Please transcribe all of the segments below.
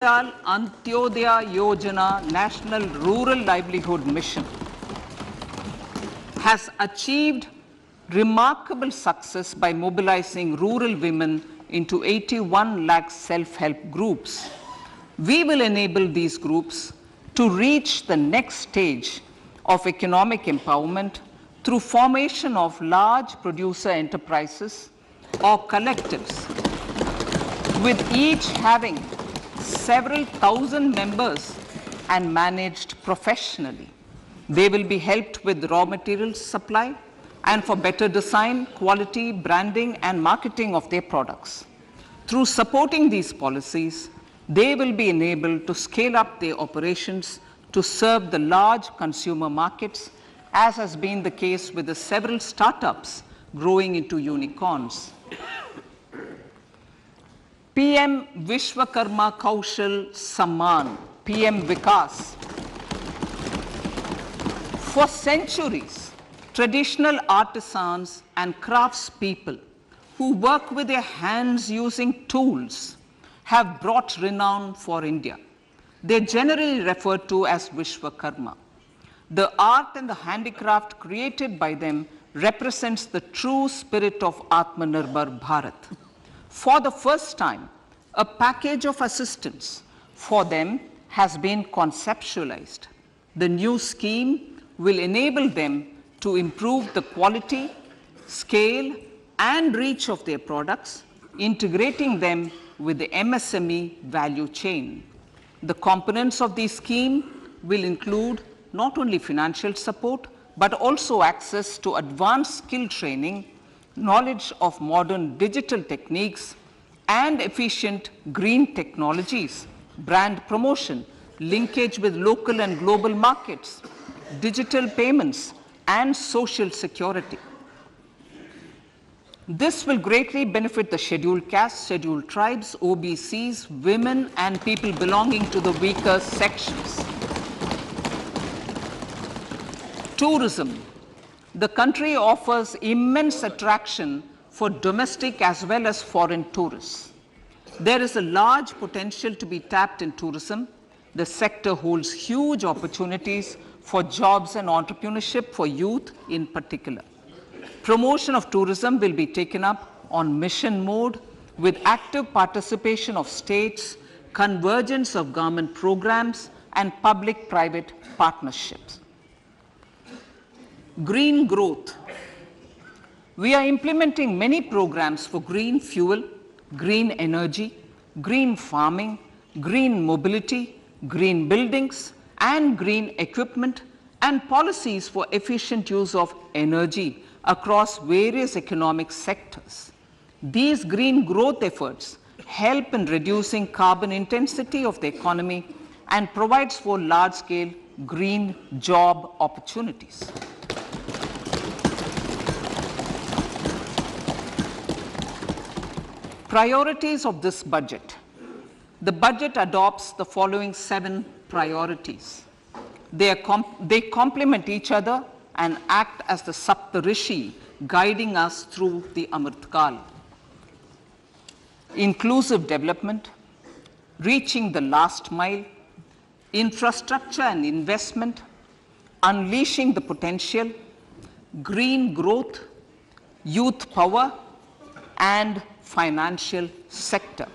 Antyodaya Yojana National Rural Livelihood Mission has achieved remarkable success by mobilizing rural women into 81 lakh self-help groups. We will enable these groups to reach the next stage of economic empowerment through formation of large producer enterprises or collectives, with each having several thousand members and managed professionally. They will be helped with raw materials supply and for better design, quality, branding, and marketing of their products. Through supporting these policies, they will be enabled to scale up their operations to serve the large consumer markets, as has been the case with the several startups growing into unicorns. PM Vishwakarma Kaushal Samman, PM Vikas. For centuries, traditional artisans and craftspeople who work with their hands using tools have brought renown for India. They are generally referred to as Vishwakarma. The art and the handicraft created by them represents the true spirit of Atmanirbhar Bharat. For the first time, a package of assistance for them has been conceptualized. The new scheme will enable them to improve the quality, scale, and reach of their products, integrating them with the MSME value chain. The components of this scheme will include not only financial support, but also access to advanced skill training, knowledge of modern digital techniques, and efficient green technologies, brand promotion, linkage with local and global markets, digital payments, and social security. This will greatly benefit the scheduled castes, scheduled tribes, OBCs, women, and people belonging to the weaker sections. Tourism. The country offers immense attraction for domestic as well as foreign tourists. There is a large potential to be tapped in tourism. The sector holds huge opportunities for jobs and entrepreneurship for youth in particular. Promotion of tourism will be taken up on mission mode with active participation of states, convergence of government programs, and public-private partnerships. Green growth. We are implementing many programs for green fuel, green energy, green farming, green mobility, green buildings, and green equipment, and policies for efficient use of energy across various economic sectors. These green growth efforts help in reducing carbon intensity of the economy and provides for large-scale green job opportunities. Priorities of this budget. The budget adopts the following 7 priorities. They complement each other and act as the Saptarishi guiding us through the Amritkal. Inclusive development, reaching the last mile, infrastructure and investment, unleashing the potential, green growth, youth power, and financial sector.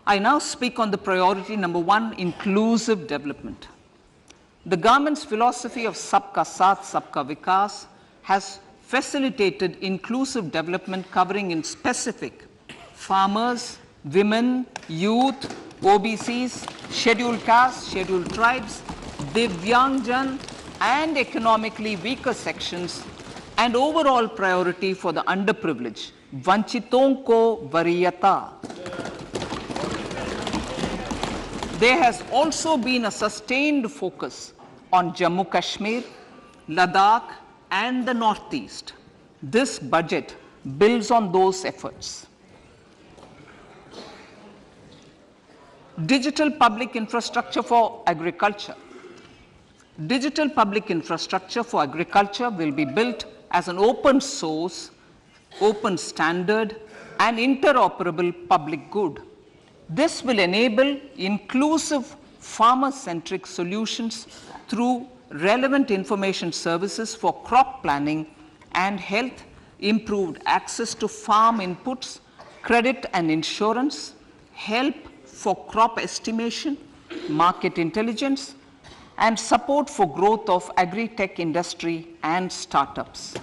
I now speak on the priority number 1, inclusive development. The government's philosophy of Sabka Saath, Sabka Vikas has facilitated inclusive development covering in specific farmers, women, youth, OBCs, scheduled castes, scheduled tribes, Divyangjan, and economically weaker sections, and overall priority for the underprivileged, Vanchiton ko Variyata. There has also been a sustained focus on Jammu Kashmir, Ladakh, and the Northeast. This budget builds on those efforts. Digital public infrastructure for agriculture. Digital public infrastructure for agriculture will be built as an open source, open standard, and interoperable public good. This will enable inclusive farmer-centric solutions through relevant information services for crop planning and health, improved access to farm inputs, credit and insurance, help for crop estimation, market intelligence, and support for growth of agri-tech industry and startups.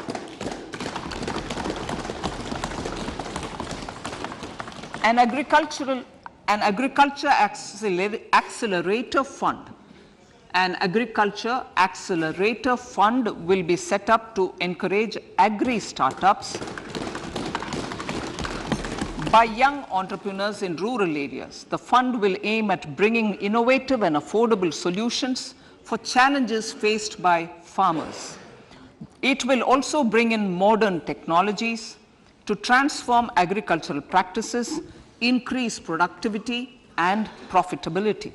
An agriculture accelerator fund. An agriculture accelerator fund will be set up to encourage agri-startups by young entrepreneurs in rural areas. The fund will aim at bringing innovative and affordable solutions for challenges faced by farmers. It will also bring in modern technologies to transform agricultural practices, increase productivity and profitability.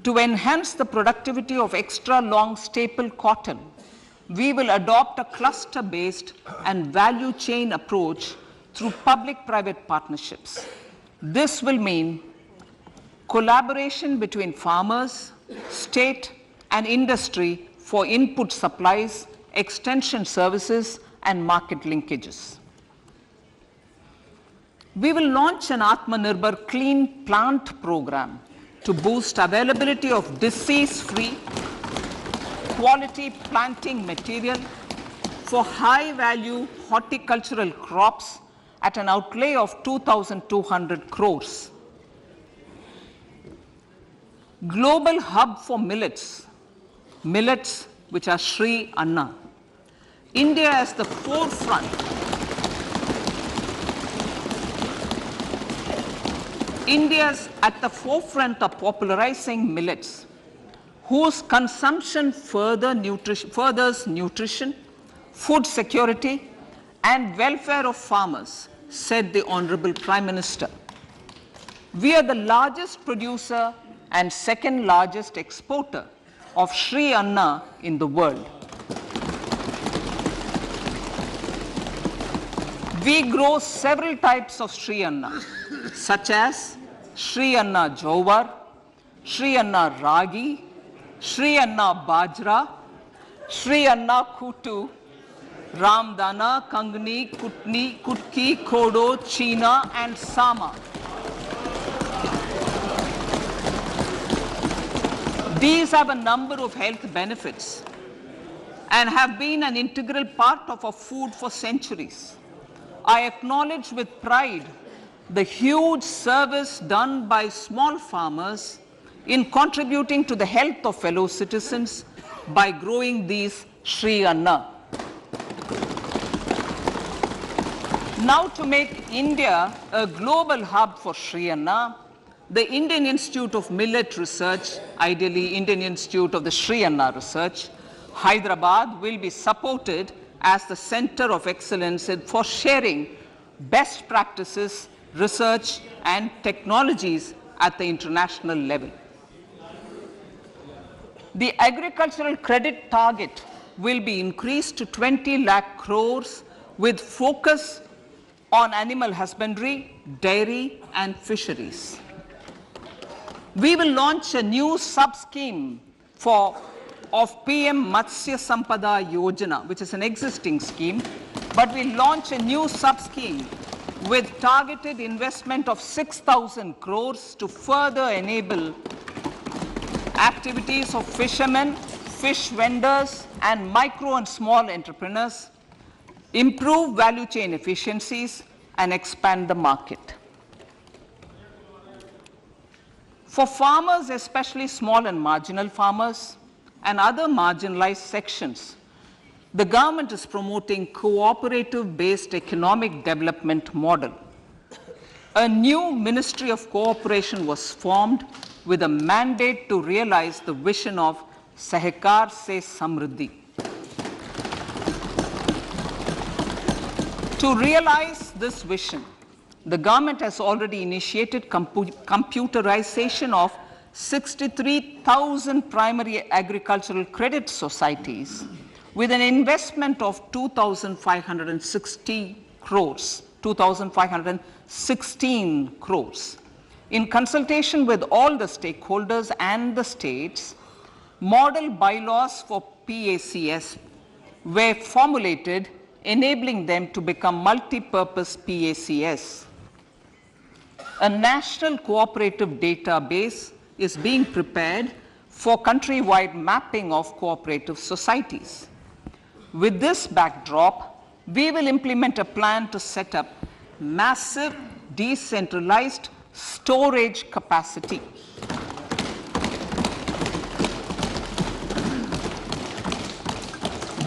To enhance the productivity of extra long staple cotton, we will adopt a cluster-based and value chain approach through public-private partnerships. This will mean collaboration between farmers, state, and industry for input supplies, extension services, and market linkages. We will launch an Atmanirbhar Clean Plant program to boost availability of disease-free, quality planting material for high-value horticultural crops at an outlay of 2,200 crores. Global hub for millets, which are Sri Anna. India is the forefront. India's at the forefront of popularizing millets, whose consumption furthers nutrition, food security, and welfare of farmers, said the Honorable Prime Minister. We are the largest producer and second largest exporter of Sri Anna in the world. We grow several types of Sri Anna, such as Sri Anna Jowar, Sri Anna Ragi, Sri Anna Bajra, Sri Anna Kutu, Ramdana, Kangni, Kutki, Kodo, China, and Sama. These have a number of health benefits and have been an integral part of our food for centuries. I acknowledge with pride the huge service done by small farmers in contributing to the health of fellow citizens by growing these Sri Anna. Now, to make India a global hub for Sri Anna, the Indian Institute of Millet Research, ideally Indian Institute of the Sri Anna Research, Hyderabad, will be supported as the center of excellence for sharing best practices, research, and technologies at the international level. The agricultural credit target will be increased to 20 lakh crores with focus on animal husbandry, dairy, and fisheries. We will launch a new sub-scheme of PM Matsya Sampada Yojana, which is an existing scheme, but we launch a new sub-scheme with targeted investment of 6,000 crores to further enable activities of fishermen, fish vendors, and micro and small entrepreneurs, improve value chain efficiencies, and expand the market. For farmers, especially small and marginal farmers and other marginalized sections, the government is promoting cooperative-based economic development model. A new Ministry of Cooperation was formed with a mandate to realize the vision of Sahakar Se Samriddhi. To realize this vision, the government has already initiated computerization of 63,000 primary agricultural credit societies with an investment of 2,516 crores. In consultation with all the stakeholders and the states, model bylaws for PACS were formulated, enabling them to become multi-purpose PACS. A national cooperative database is being prepared for countrywide mapping of cooperative societies. With this backdrop, we will implement a plan to set up massive decentralized storage capacity.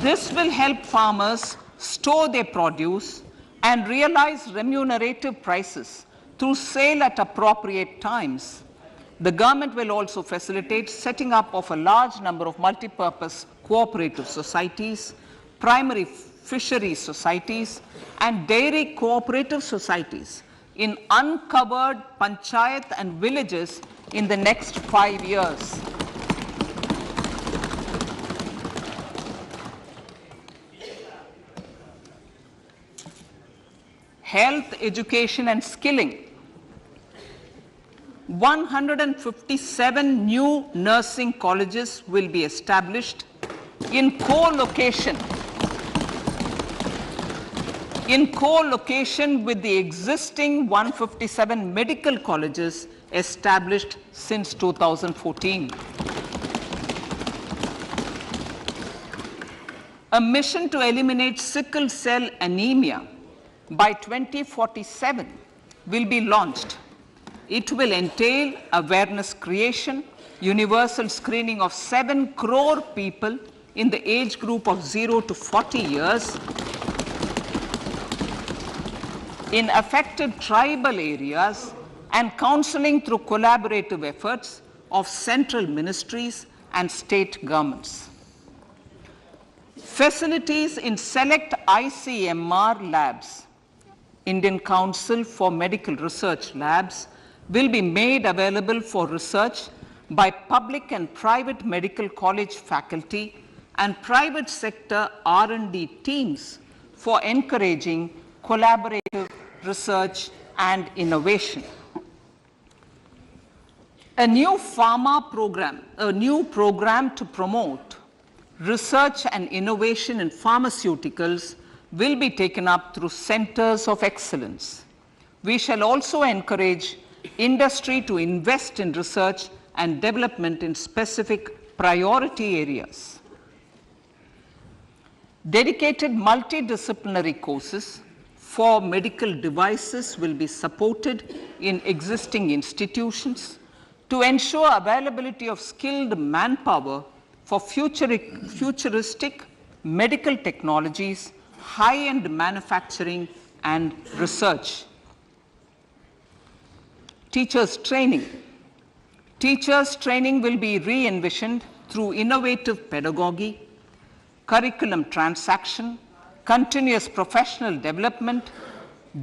This will help farmers store their produce and realize remunerative prices through sale at appropriate times. The government will also facilitate setting up of a large number of multi-purpose cooperative societies, primary fisheries societies, and dairy cooperative societies in uncovered panchayat and villages in the next 5 years. Health, education, and skilling. 157 new nursing colleges will be established in co-location with the existing 157 medical colleges established since 2014. A mission to eliminate sickle cell anemia by 2047 will be launched. It will entail awareness creation, universal screening of 7 crore people in the age group of 0 to 40 years in affected tribal areas, and counseling through collaborative efforts of central ministries and state governments. Facilities in select ICMR labs, Indian Council for Medical Research labs, will be made available for research by public and private medical college faculty and private sector R&D teams for encouraging collaborative research and innovation. A new program to promote research and innovation in pharmaceuticals will be taken up through centers of excellence. We shall also encourage industry to invest in research and development in specific priority areas. Dedicated multidisciplinary courses for medical devices will be supported in existing institutions to ensure availability of skilled manpower for futuristic medical technologies, high-end manufacturing, and research. Teachers' training. Teachers' training will be re-envisioned through innovative pedagogy, curriculum transaction, continuous professional development,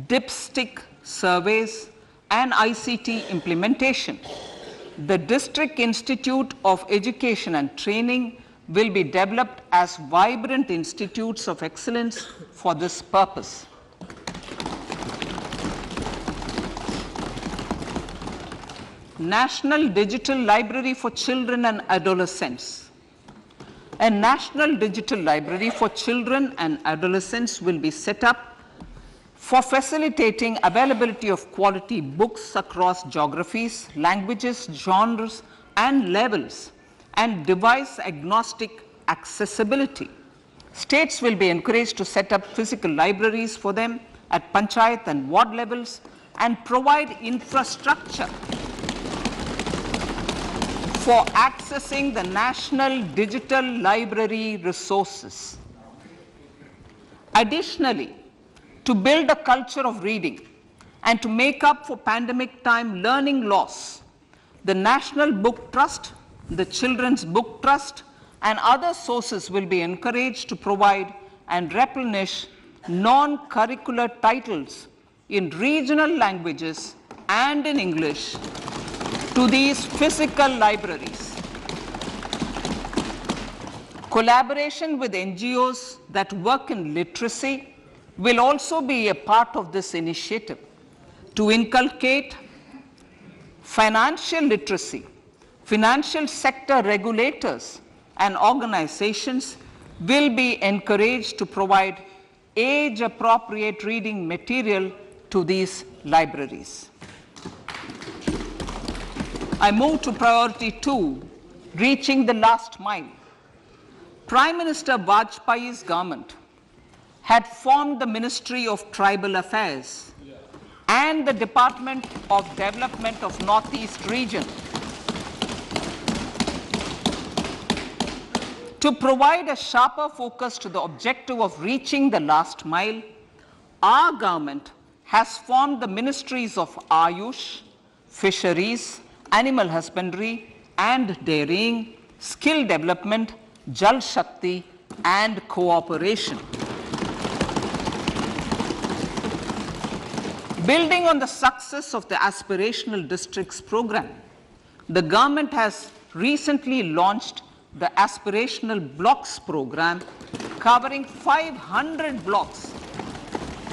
dipstick surveys, and ICT implementation. The District Institute of Education and Training will be developed as vibrant institutes of excellence for this purpose. National Digital Library for Children and Adolescents. A National Digital Library for Children and Adolescents will be set up for facilitating availability of quality books across geographies, languages, genres, and levels, and device-agnostic accessibility. States will be encouraged to set up physical libraries for them at panchayat and ward levels and provide infrastructure for accessing the national digital library resources. Additionally, to build a culture of reading and to make up for pandemic time learning loss, the National Book Trust, the Children's Book Trust, and other sources will be encouraged to provide and replenish non-curricular titles in regional languages and in English to these physical libraries. Collaboration with NGOs that work in literacy will also be a part of this initiative to inculcate financial literacy, financial sector regulators and organizations will be encouraged to provide age-appropriate reading material to these libraries. I move to priority 2, reaching the last mile. Prime Minister Vajpayee's government had formed the Ministry of Tribal Affairs and the Department of Development of Northeast Region to provide a sharper focus to the objective of reaching the last mile. Our government has formed the ministries of Ayush, Fisheries, Animal Husbandry and Dairying, Skill Development, Jal Shakti and Cooperation. Building on the success of the Aspirational Districts program, the government has recently launched the Aspirational Blocks program, covering 500 blocks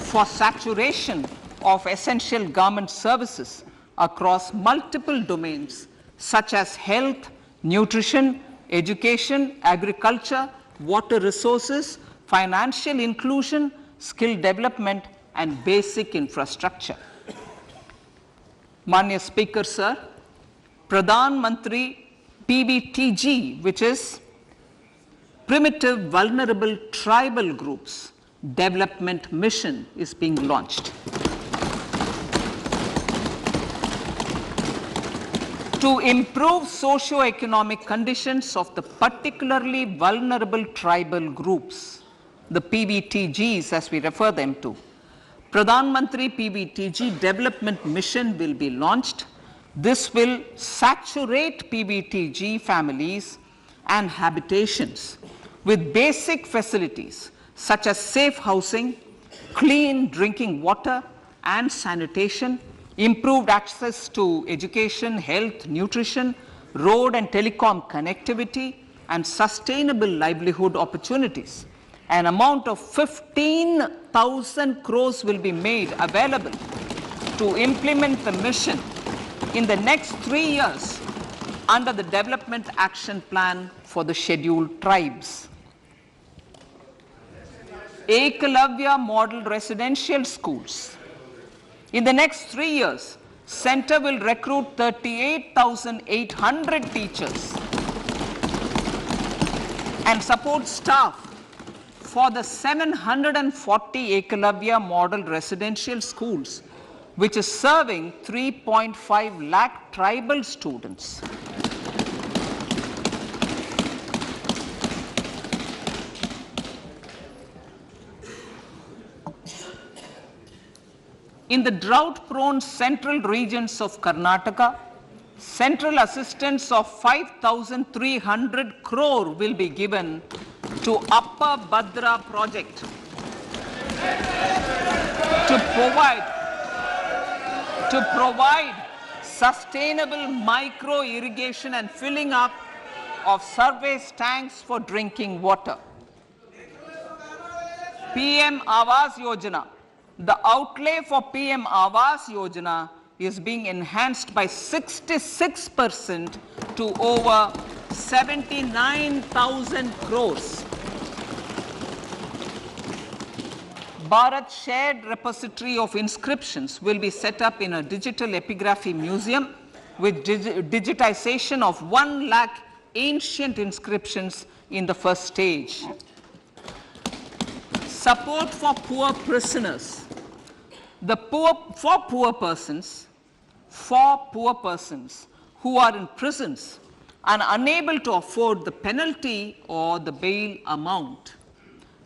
for saturation of essential government services across multiple domains such as health, nutrition, education, agriculture, water resources, financial inclusion, skill development and basic infrastructure. Manya Speaker, sir, Pradhan Mantri PBTG, which is Primitive Vulnerable Tribal Groups Development Mission, is being launched. To improve socio-economic conditions of the particularly vulnerable tribal groups, the PBTGs as we refer them to, Pradhan Mantri PBTG Development Mission will be launched. This will saturate PBTG families and habitations with basic facilities such as safe housing, clean drinking water and sanitation, improved access to education, health, nutrition, road and telecom connectivity, and sustainable livelihood opportunities. An amount of 15,000 crores will be made available to implement the mission in the next 3 years under the Development Action Plan for the Scheduled Tribes. Ekalavya Model Residential Schools. In the next 3 years, Center will recruit 38,800 teachers and support staff for the 740 Ekalavya Model Residential Schools, which is serving 3.5 lakh tribal students. In the drought-prone central regions of Karnataka, central assistance of 5,300 crore will be given to Upper Bhadra project to provide sustainable micro irrigation and filling up of surface tanks for drinking water. PM Awas Yojana. The outlay for PM Awas Yojana is being enhanced by 66% to over 79,000 crores. Bharat Shared Repository of Inscriptions will be set up in a digital epigraphy museum with digitization of 1 lakh ancient inscriptions in the first stage. Support for poor prisoners. For poor persons who are in prisons and unable to afford the penalty or the bail amount,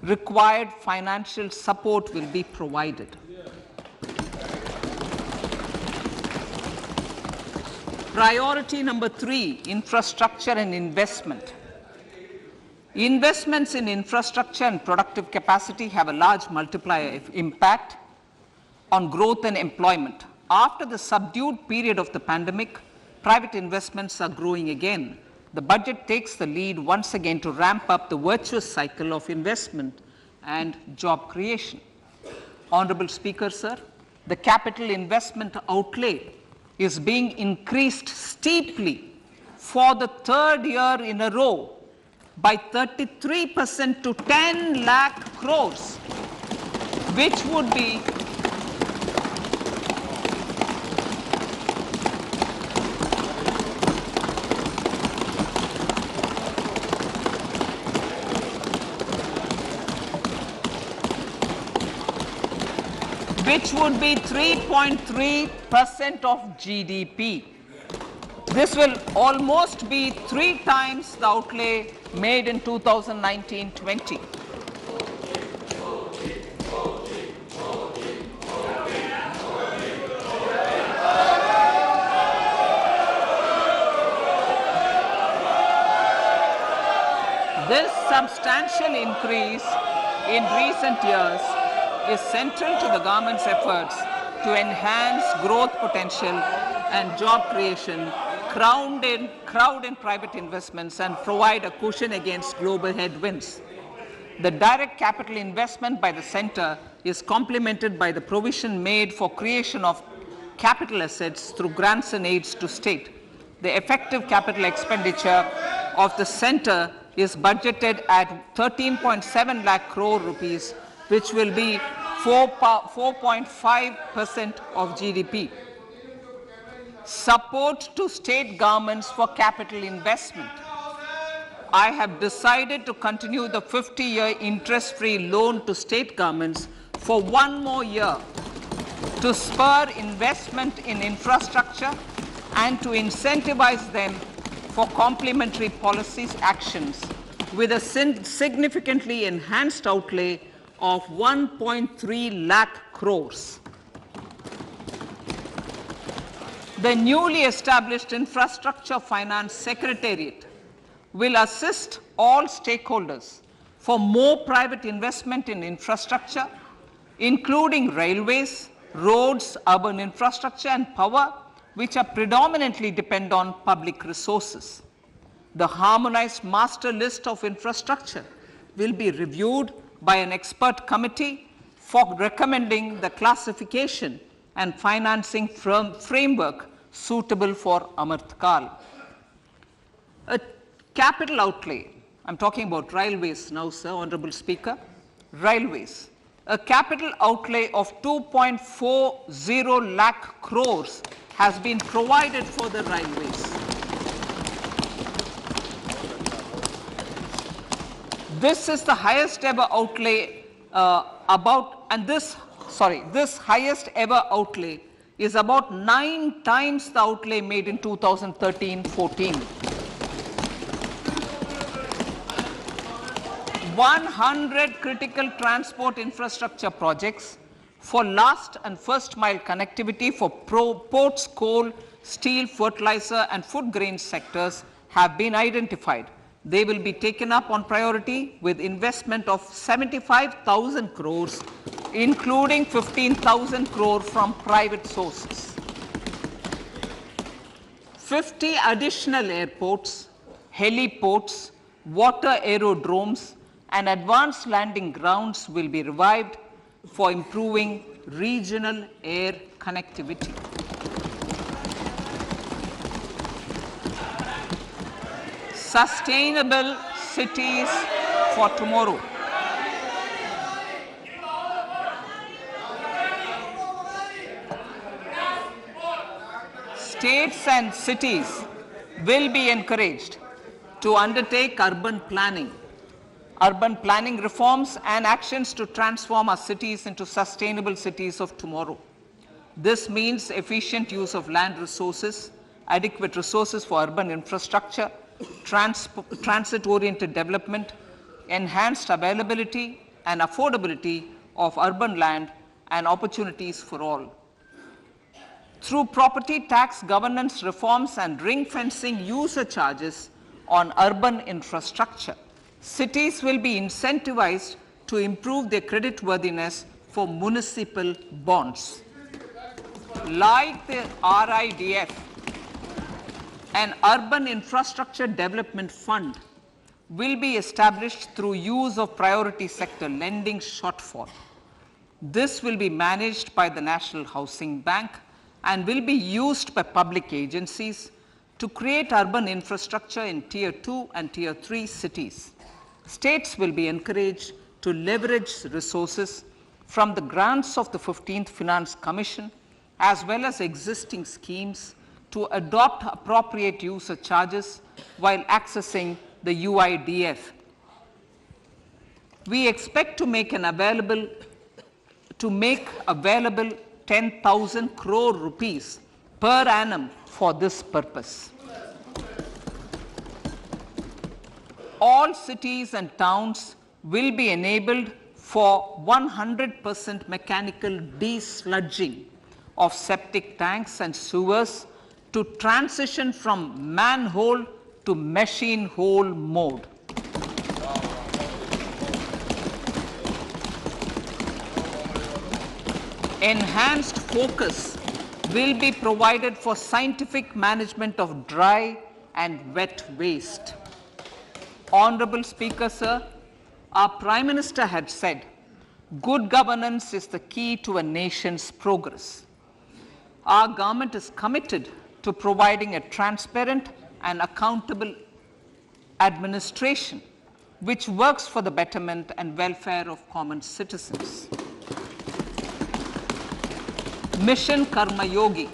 required financial support will be provided. Priority number 3, infrastructure and investment. Investments in infrastructure and productive capacity have a large multiplier impact on growth and employment. After the subdued period of the pandemic, private investments are growing again. The budget takes the lead once again to ramp up the virtuous cycle of investment and job creation. Honorable Speaker, sir, the capital investment outlay is being increased steeply for the third year in a row by 33% to 10 lakh crores, which would be which would be 3.3% of GDP. This will almost be 3 times the outlay made in 2019-20. This substantial increase in recent years is central to the government's efforts to enhance growth potential and job creation, crowd in private investments, and provide a cushion against global headwinds. The direct capital investment by the center is complemented by the provision made for creation of capital assets through grants and aids to state. The effective capital expenditure of the center is budgeted at 13.7 lakh crore rupees, which will be 4.5% of GDP. Support to state governments for capital investment. I have decided to continue the 50-year interest-free loan to state governments for 1 more year to spur investment in infrastructure and to incentivize them for complementary policies actions with a significantly enhanced outlay of 1.3 lakh crores. The newly established Infrastructure Finance Secretariat will assist all stakeholders for more private investment in infrastructure, including railways, roads, urban infrastructure, and power, which are predominantly depend on public resources. The harmonized master list of infrastructure will be reviewed by an expert committee for recommending the classification and financing framework suitable for Amrit Kal. A capital outlay, I'm talking about railways now, sir, Honorable Speaker, railways. A capital outlay of 2.40 lakh crores has been provided for the railways. This is the highest ever outlay this highest ever outlay is about 9 times the outlay made in 2013-14. 100 critical transport infrastructure projects for last and first mile connectivity for ports, coal, steel, fertilizer, and food grain sectors have been identified. They will be taken up on priority with investment of 75,000 crores, including 15,000 crore from private sources. 50 additional airports, heliports, water aerodromes, and advanced landing grounds will be revived for improving regional air connectivity. Sustainable cities for tomorrow. States and cities will be encouraged to undertake urban planning reforms and actions to transform our cities into sustainable cities of tomorrow. This means efficient use of land resources, adequate resources for urban infrastructure, transit-oriented development, enhanced availability and affordability of urban land, and opportunities for all. Through property tax governance reforms and ring-fencing user charges on urban infrastructure, cities will be incentivized to improve their creditworthiness for municipal bonds. Like the RIDF, an urban infrastructure development fund will be established through use of priority sector lending shortfall. This will be managed by the National Housing Bank and will be used by public agencies to create urban infrastructure in Tier 2 and Tier 3 cities. States will be encouraged to leverage resources from the grants of the 15th Finance Commission as well as existing schemes to adopt appropriate user charges while accessing the UIDF. We expect to make available 10,000 crore rupees per annum for this purpose. All cities and towns will be enabled for 100% mechanical desludging of septic tanks and sewers to transition from manhole to machine hole mode. Enhanced focus will be provided for scientific management of dry and wet waste. Honorable Speaker, sir, our Prime Minister had said, good governance is the key to a nation's progress. Our government is committed to providing a transparent and accountable administration which works for the betterment and welfare of common citizens. Mission Karma Yogi.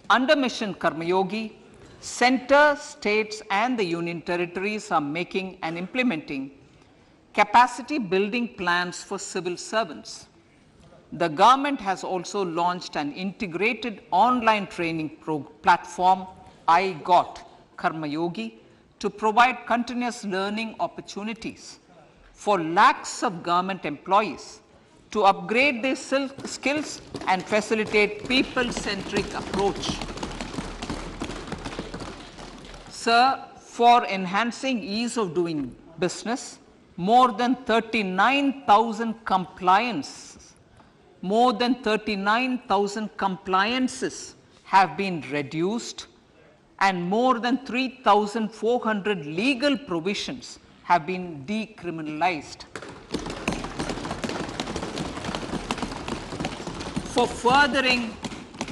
Under Mission Karma Yogi, center, states and the union territories are making and implementing capacity building plans for civil servants. The government has also launched an integrated online training platform, I Got Karma Yogi, to provide continuous learning opportunities for lakhs of government employees to upgrade their skills and facilitate people-centric approach. Sir, for enhancing ease of doing business, more than 39,000 compliances have been reduced and more than 3,400 legal provisions have been decriminalized. For furthering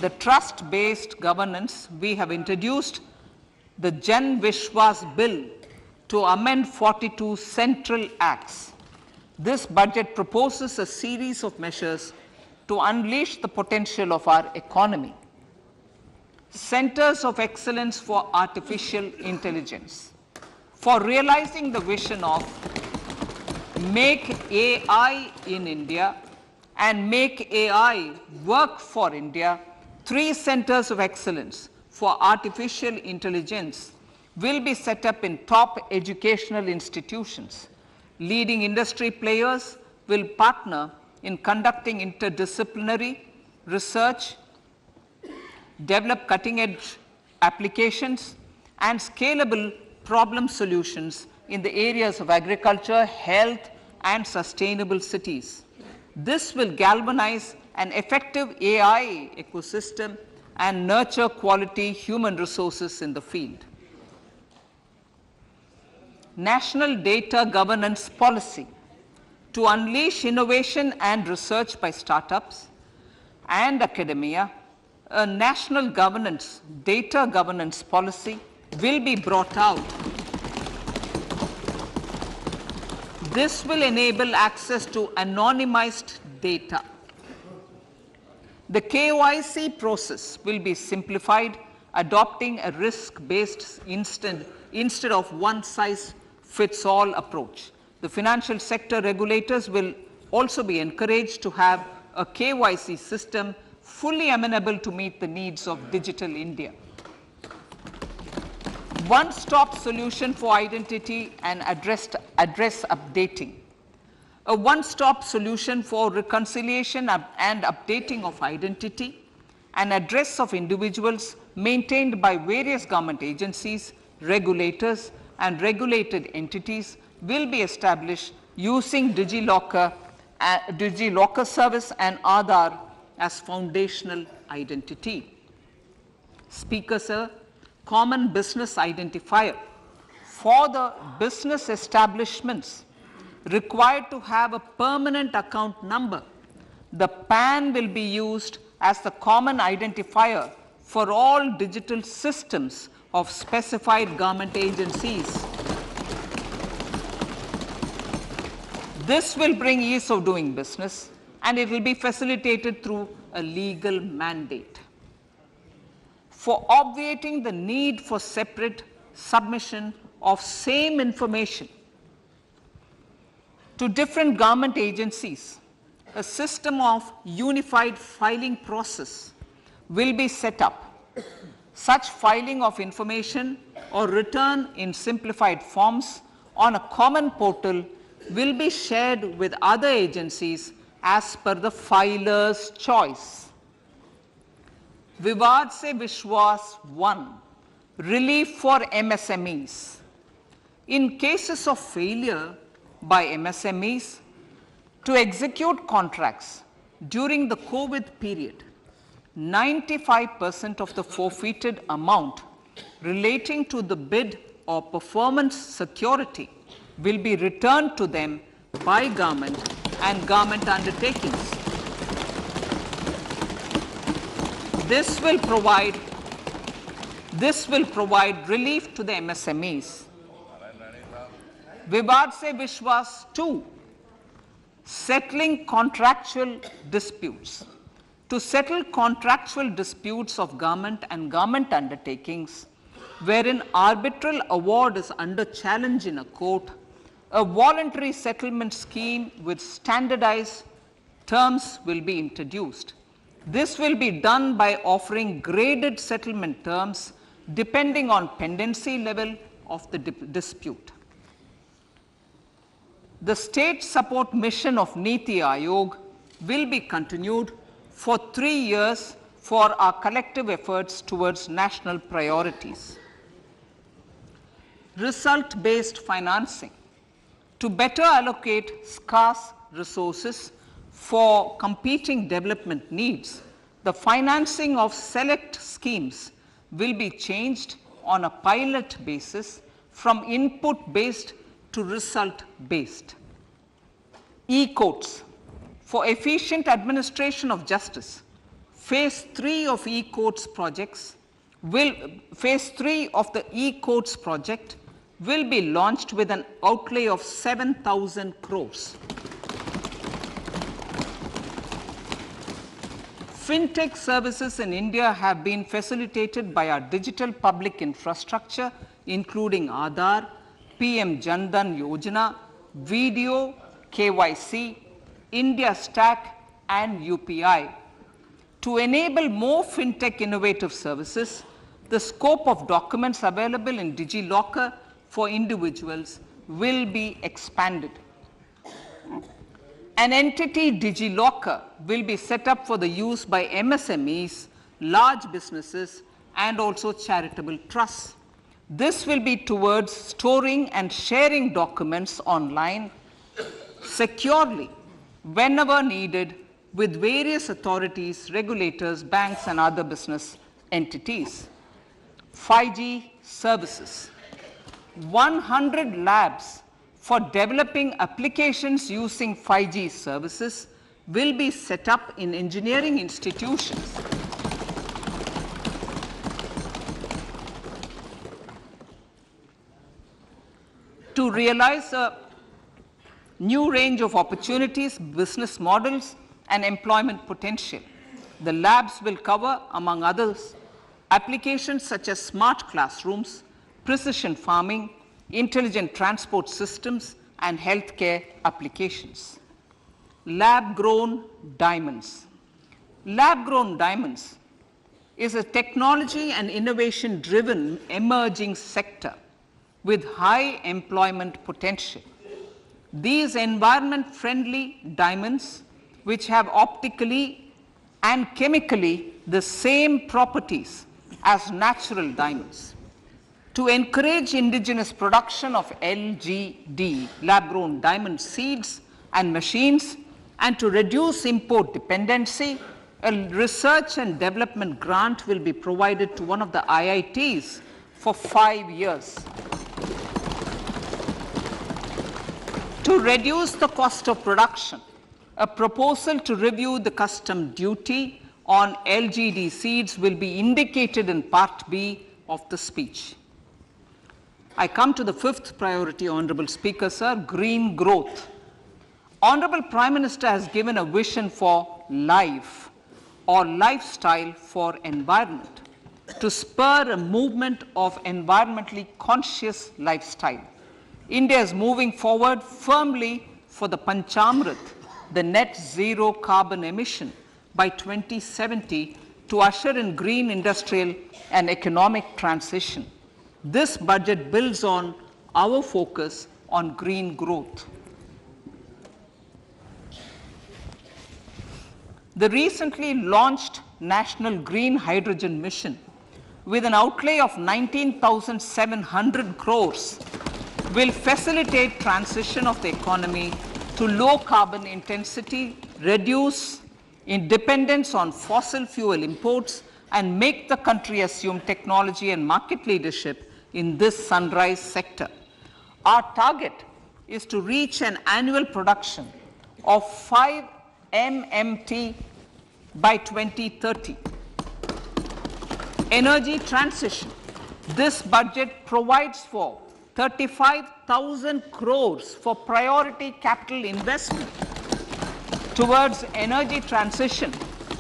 the trust-based governance, we have introduced the Jan Vishwas Bill to amend 42 central acts. This budget proposes a series of measures to unleash the potential of our economy. Centers of Excellence for Artificial Intelligence. For realizing the vision of Make AI in India and Make AI Work for India, 3 centers of excellence for artificial intelligence will be set up in top educational institutions. Leading industry players will partner in conducting interdisciplinary research, develop cutting-edge applications, and scalable problem solutions in the areas of agriculture, health, and sustainable cities. This will galvanize an effective AI ecosystem and nurture quality human resources in the field. National Data Governance Policy. To unleash innovation and research by startups and academia, a national data governance policy will be brought out. This will enable access to anonymized data. The KYC process will be simplified, adopting a risk-based instead of one-size-fits-all approach. The financial sector regulators will also be encouraged to have a KYC system fully amenable to meet the needs of digital India. One-stop solution for identity and address updating. A one-stop solution for reconciliation and updating of identity and address of individuals maintained by various government agencies, regulators, and regulated entities will be established using DigiLocker service and Aadhaar as foundational identity. Speaker, sir, common business identifier. For the business establishments required to have a permanent account number, the PAN will be used as the common identifier for all digital systems of specified government agencies. This will bring ease of doing business, and it will be facilitated through a legal mandate. For obviating the need for separate submission of same information to different government agencies, a system of unified filing process will be set up. Such filing of information or return in simplified forms on a common portal will be shared with other agencies as per the filer's choice. Vivad se Vishwas 1, relief for MSMEs. In cases of failure by MSMEs to execute contracts during the COVID period, 95% of the forfeited amount relating to the bid or performance security will be returned to them by government and government undertakings. This will provide relief to the MSMEs. Vivad se Vishwas 2, settling contractual disputes. To settle contractual disputes of government and government undertakings, wherein arbitral award is under challenge in a court, a voluntary settlement scheme with standardized terms will be introduced. This will be done by offering graded settlement terms depending on pendency level of the dispute. The state support mission of Niti Aayog will be continued for 3 years for our collective efforts towards national priorities. Result-based financing. To better allocate scarce resources for competing development needs, the financing of select schemes will be changed on a pilot basis from input-based to result-based. E-courts. For efficient administration of justice, phase 3 of e-courts projects phase 3 of the e-courts project will be launched with an outlay of 7,000 crores. Fintech services in India have been facilitated by our digital public infrastructure, including Aadhaar, PM Jan Dhan Yojana, Video, KYC, India Stack, and UPI. To enable more fintech innovative services, the scope of documents available in DigiLocker for individuals will be expanded. An entity DigiLocker will be set up for the use by MSMEs, large businesses, and also charitable trusts. This will be towards storing and sharing documents online securely whenever needed with various authorities, regulators, banks, and other business entities. 5G services. 100 labs for developing applications using 5G services will be set up in engineering institutions. To realize a new range of opportunities, business models, and employment potential, the labs will cover, among others, applications such as smart classrooms, precision farming, intelligent transport systems, and healthcare applications. Lab-grown diamonds. Lab-grown diamonds is a technology and innovation-driven emerging sector with high employment potential. These environment-friendly diamonds, which have optically and chemically the same properties as natural diamonds. To encourage indigenous production of LGD, lab-grown diamond seeds and machines, and to reduce import dependency, a research and development grant will be provided to one of the IITs for 5 years. To reduce the cost of production, a proposal to review the custom duty on LGD seeds will be indicated in Part B of the speech. I come to the fifth priority, Honorable Speaker, sir, green growth. Honorable Prime Minister has given a vision for life or lifestyle for environment to spur a movement of environmentally conscious lifestyle. India is moving forward firmly for the Panchamrit, the net zero carbon emission by 2070 to usher in green industrial and economic transition. This budget builds on our focus on green growth. The recently launched National Green Hydrogen Mission, with an outlay of 19,700 crores, will facilitate transition of the economy to low carbon intensity, reduce dependence on fossil fuel imports, and make the country assume technology and market leadership in this sunrise sector. Our target is to reach an annual production of 5 MMT by 2030. Energy transition. This budget provides for 35,000 crores for priority capital investment towards energy transition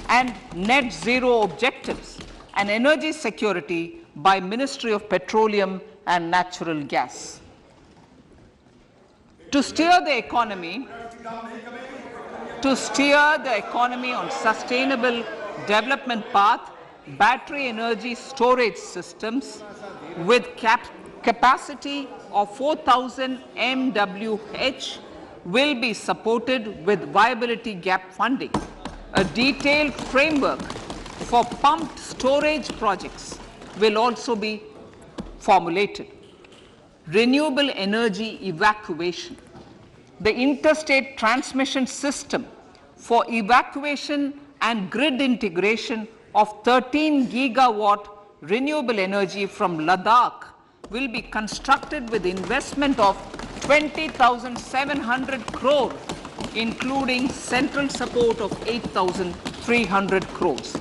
and net zero objectives and energy security by Ministry of Petroleum and Natural Gas. To steer the economy on sustainable development path, battery energy storage systems with capacity of 4,000 MWH will be supported with viability gap funding. A detailed framework for pumped storage projects will also be formulated. Renewable energy evacuation. The interstate transmission system for evacuation and grid integration of 13 gigawatt renewable energy from Ladakh will be constructed with investment of 20,700 crore, including central support of 8,300 crores.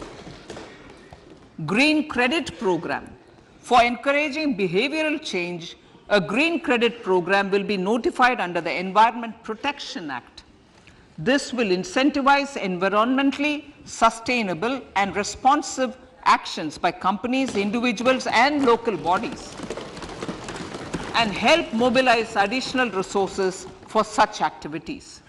Green credit program. For encouraging behavioral change, a green credit program will be notified under the Environment Protection Act. This will incentivize environmentally sustainable and responsive actions by companies, individuals, and local bodies, and help mobilize additional resources for such activities.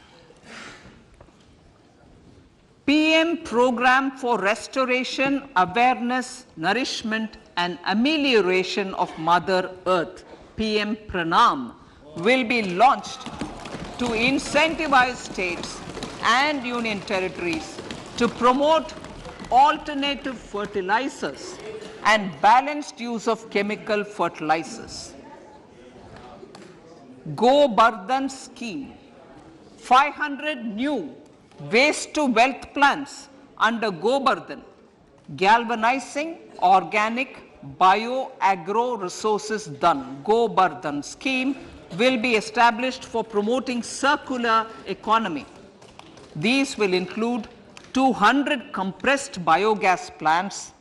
PM Program for Restoration, Awareness, Nourishment, and Amelioration of Mother Earth, PM Pranam, will be launched to incentivize states and union territories to promote alternative fertilizers and balanced use of chemical fertilizers. Go Bardhan scheme. 500 new waste to wealth plants under Go Bardhan, galvanizing organic bio-agro resources done. Go Bardhan scheme will be established for promoting circular economy. These will include 200 compressed biogas plants,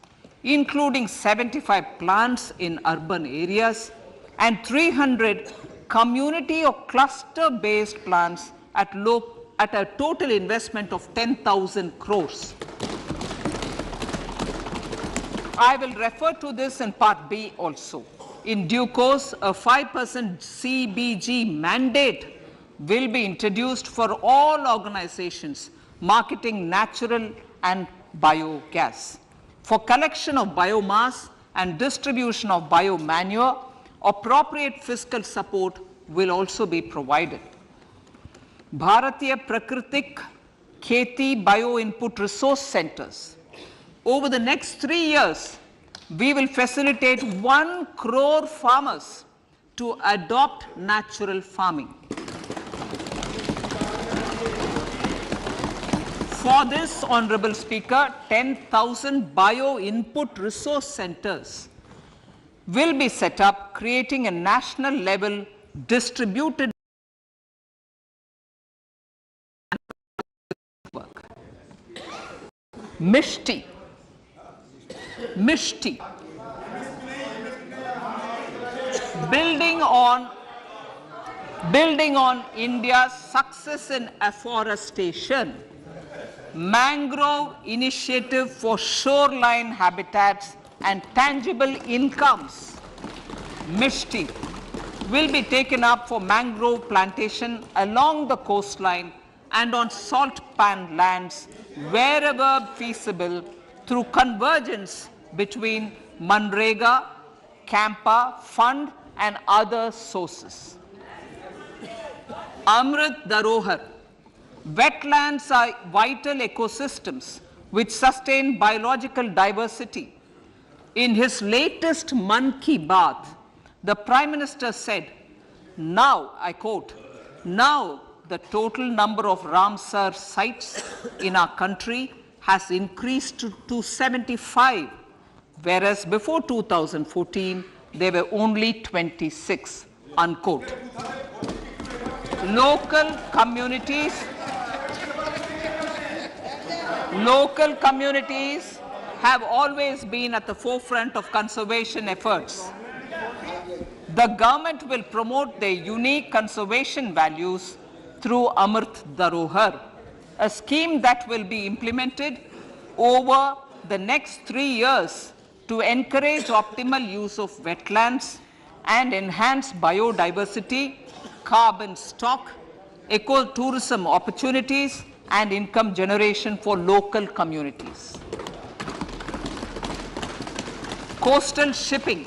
including 75 plants in urban areas, and 300 community or cluster-based plants at a total investment of 10,000 crores. I will refer to this in Part B also. In due course, a 5% CBG mandate will be introduced for all organizations marketing natural and biogas. For collection of biomass and distribution of biomanure, appropriate fiscal support will also be provided. Bharatiya Prakritik Kheti Bio Input Resource Centers. Over the next 3 years, we will facilitate 1 crore farmers to adopt natural farming. For this, Honorable Speaker, 10,000 bio input resource centers will be set up, creating a national level distributed work. Mishti. Mishti. Building on India's success in afforestation, mangrove initiative for shoreline habitats and tangible incomes, Mishti, will be taken up for mangrove plantation along the coastline and on salt pan lands wherever feasible through convergence between Manrega, Campa, Fund and other sources. Amrit Dharohar. Wetlands are vital ecosystems which sustain biological diversity. In his latest Mann Ki Baat, the Prime Minister said, now, I quote, now the total number of Ramsar sites in our country has increased to 75, whereas before 2014, there were only 26, unquote. Local communities have always been at the forefront of conservation efforts. The government will promote their unique conservation values through Amrit Dharohar, a scheme that will be implemented over the next 3 years to encourage optimal use of wetlands and enhance biodiversity, carbon stock, ecotourism opportunities, and income generation for local communities. Coastal shipping.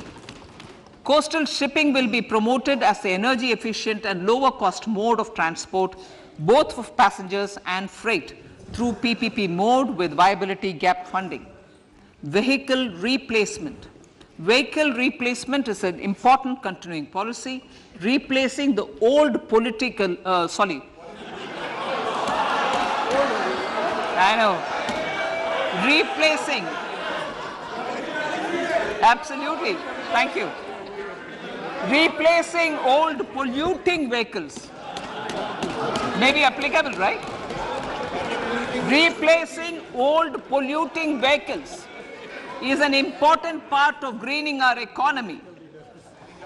Coastal shipping will be promoted as the energy efficient and lower cost mode of transport, both for passengers and freight, through PPP mode with viability gap funding. Vehicle replacement. Vehicle replacement is an important continuing policy, replacing the old political, replacing, absolutely, thank you. Replacing old polluting vehicles. May be applicable, right? Replacing old polluting vehicles is an important part of greening our economy.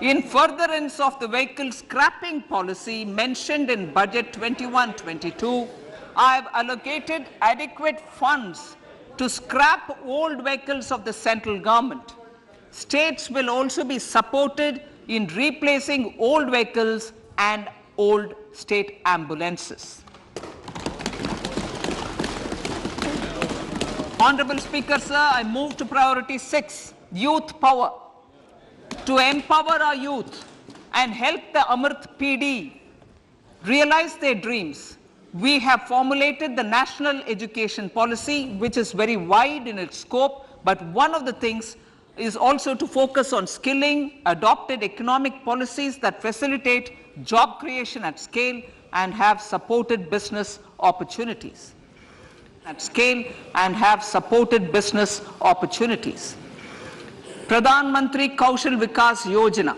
In furtherance of the vehicle scrapping policy mentioned in Budget 21-22, I have allocated adequate funds to scrap old vehicles of the central government. States will also be supported in replacing old vehicles and old state ambulances. Honorable Speaker, sir, I move to priority 6, youth power. To empower our youth and help the Amrit PD realize their dreams, we have formulated the National Education Policy, which is very wide in its scope, but one of the things is also to focus on skilling, adopted economic policies that facilitate job creation at scale and have supported business opportunities. Pradhan Mantri Kaushal Vikas Yojana.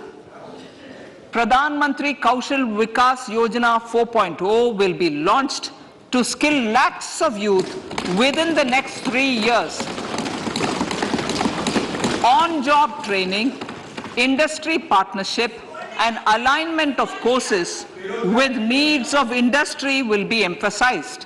Pradhan Mantri Kaushal Vikas Yojana 4.0 will be launched to skill lakhs of youth within the next 3 years. On-job training, industry partnership, and alignment of courses with needs of industry will be emphasized.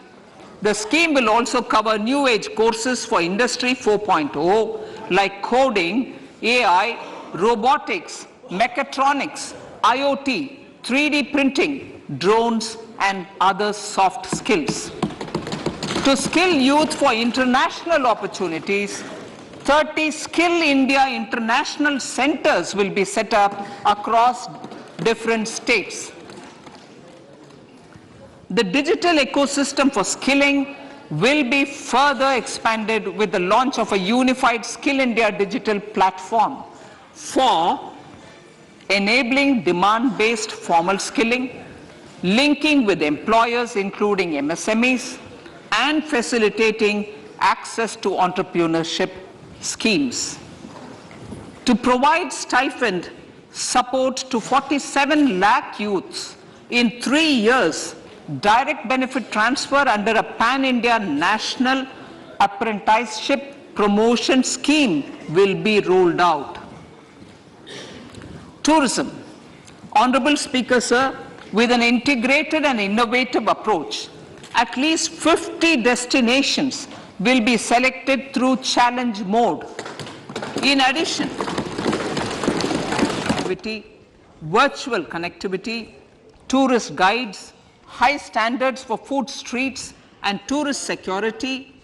The scheme will also cover new age courses for Industry 4.0 like coding, AI, robotics, mechatronics, IoT, 3D printing, drones, and other soft skills. To skill youth for international opportunities, 30 Skill India International Centers will be set up across different states. The digital ecosystem for skilling will be further expanded with the launch of a unified Skill India digital platform for enabling demand-based formal skilling, linking with employers including MSMEs, and facilitating access to entrepreneurship schemes. To provide stipend support to 47 lakh youths in 3 years, direct benefit transfer under a pan-India national apprenticeship promotion scheme will be rolled out. Tourism. Honorable Speaker, sir, with an integrated and innovative approach, at least 50 destinations will be selected through challenge mode. In addition, virtual connectivity, tourist guides, high standards for food streets and tourist security,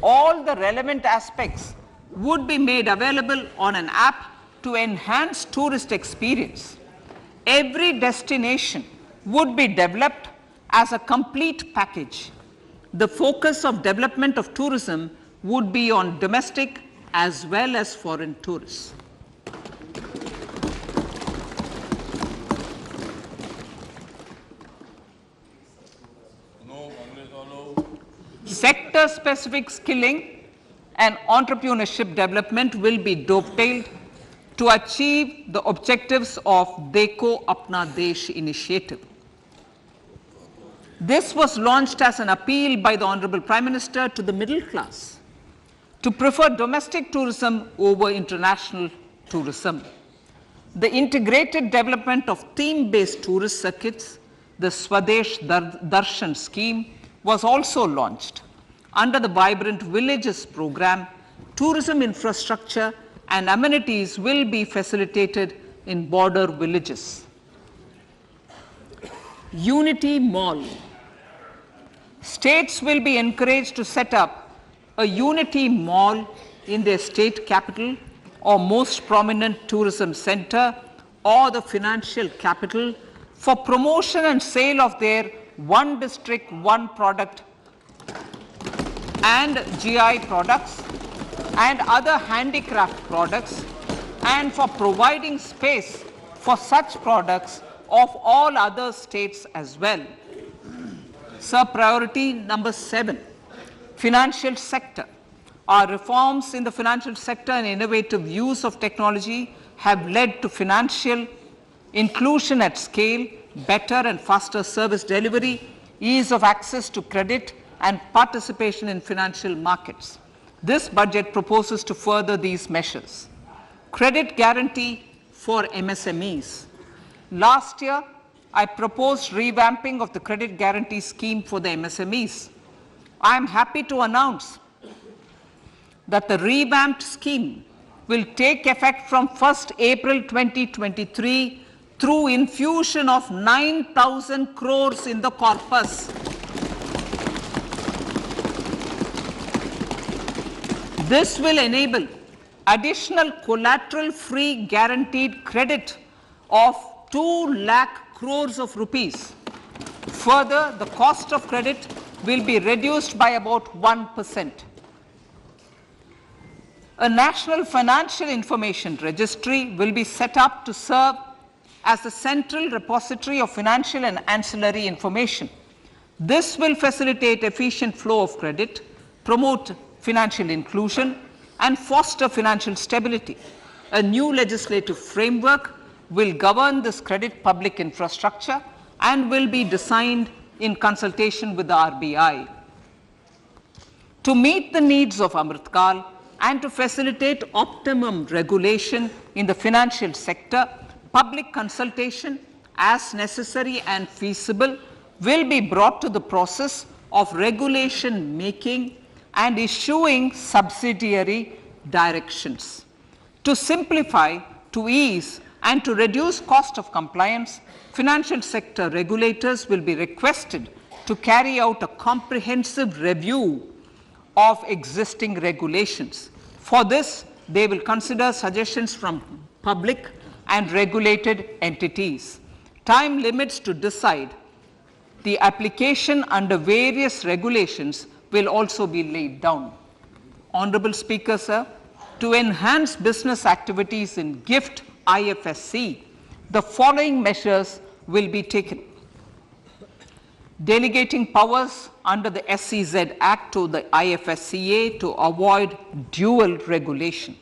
all the relevant aspects would be made available on an app to enhance tourist experience. Every destination would be developed as a complete package. The focus of development of tourism would be on domestic as well as foreign tourists. Sector-specific skilling and entrepreneurship development will be dovetailed to achieve the objectives of Dekho Apna Desh initiative. This was launched as an appeal by the Honorable Prime Minister to the middle class to prefer domestic tourism over international tourism. The integrated development of theme-based tourist circuits, the Swadesh Darshan scheme, was also launched. Under the Vibrant Villages program, tourism infrastructure and amenities will be facilitated in border villages. Unity Mall. States will be encouraged to set up a Unity Mall in their state capital or most prominent tourism center or the financial capital for promotion and sale of their one district, one product and GI products and other handicraft products, and for providing space for such products of all other states as well. Sir, priority number 7, financial sector. Our reforms in the financial sector and innovative use of technology have led to financial inclusion at scale, better and faster service delivery, ease of access to credit, and participation in financial markets. This budget proposes to further these measures. Credit guarantee for MSMEs. Last year, I proposed revamping of the credit guarantee scheme for the MSMEs. I am happy to announce that the revamped scheme will take effect from 1st April 2023 through infusion of 9,000 crores in the corpus. This will enable additional collateral-free guaranteed credit of 2 lakh crores of rupees. Further, the cost of credit will be reduced by about 1%. A national financial information registry will be set up to serve as the central repository of financial and ancillary information. This will facilitate efficient flow of credit, promote financial inclusion, and foster financial stability. A new legislative framework will govern this credit public infrastructure and will be designed in consultation with the RBI. To meet the needs of Amritkal and to facilitate optimum regulation in the financial sector, public consultation, as necessary and feasible, will be brought to the process of regulation making and issuing subsidiary directions. To simplify, to ease, and to reduce cost of compliance, financial sector regulators will be requested to carry out a comprehensive review of existing regulations. For this, they will consider suggestions from public and regulated entities. Time limits to decide the application under various regulations will also be laid down. Honorable Speaker, sir, to enhance business activities in GIFT IFSC, the following measures will be taken. Delegating powers under the SEZ Act to the IFSCA to avoid dual regulation.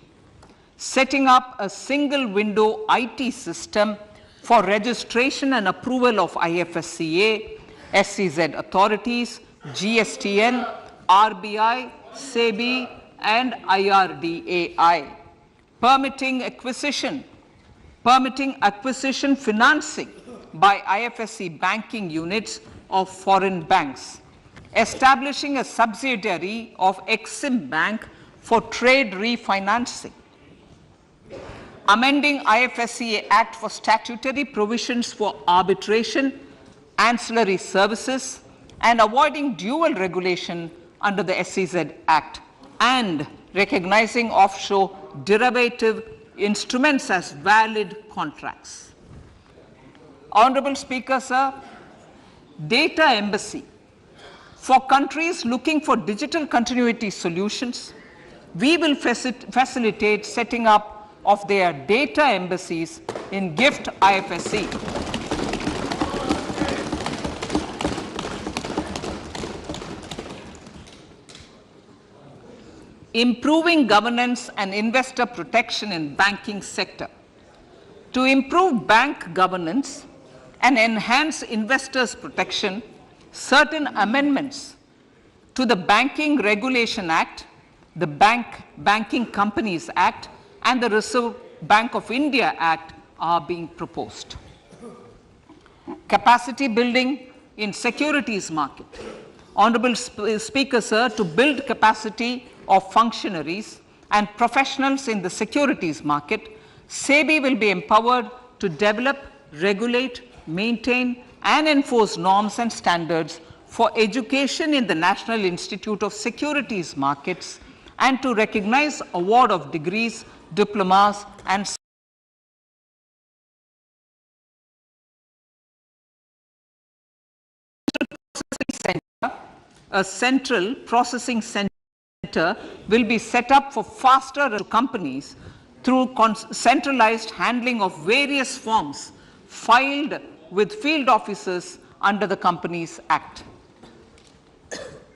Setting up a single window IT system for registration and approval of IFSCA, SEZ authorities, GSTN, RBI, SEBI and IRDAI, permitting acquisition financing by IFSC banking units of foreign banks, establishing a subsidiary of Exim Bank for trade refinancing, amending IFSC Act for statutory provisions for arbitration, ancillary services, and avoiding dual regulation under the SEZ Act, and recognizing offshore derivative instruments as valid contracts. Honorable Speaker, sir, data embassy. For countries looking for digital continuity solutions, we will facilitate setting up of their data embassies in GIFT IFSC. Improving governance and investor protection in banking sector. To improve bank governance and enhance investors' protection, certain amendments to the Banking Regulation Act, the Banking Companies Act, and the Reserve Bank of India Act are being proposed. Capacity building in securities market. Honorable Speaker, sir, to build capacity of functionaries and professionals in the securities market, SEBI will be empowered to develop, regulate, maintain, and enforce norms and standards for education in the National Institute of Securities Markets and to recognize award of degrees, diplomas, and a central processing center will be set up for faster companies through centralized handling of various forms filed with field officers under the Companies Act.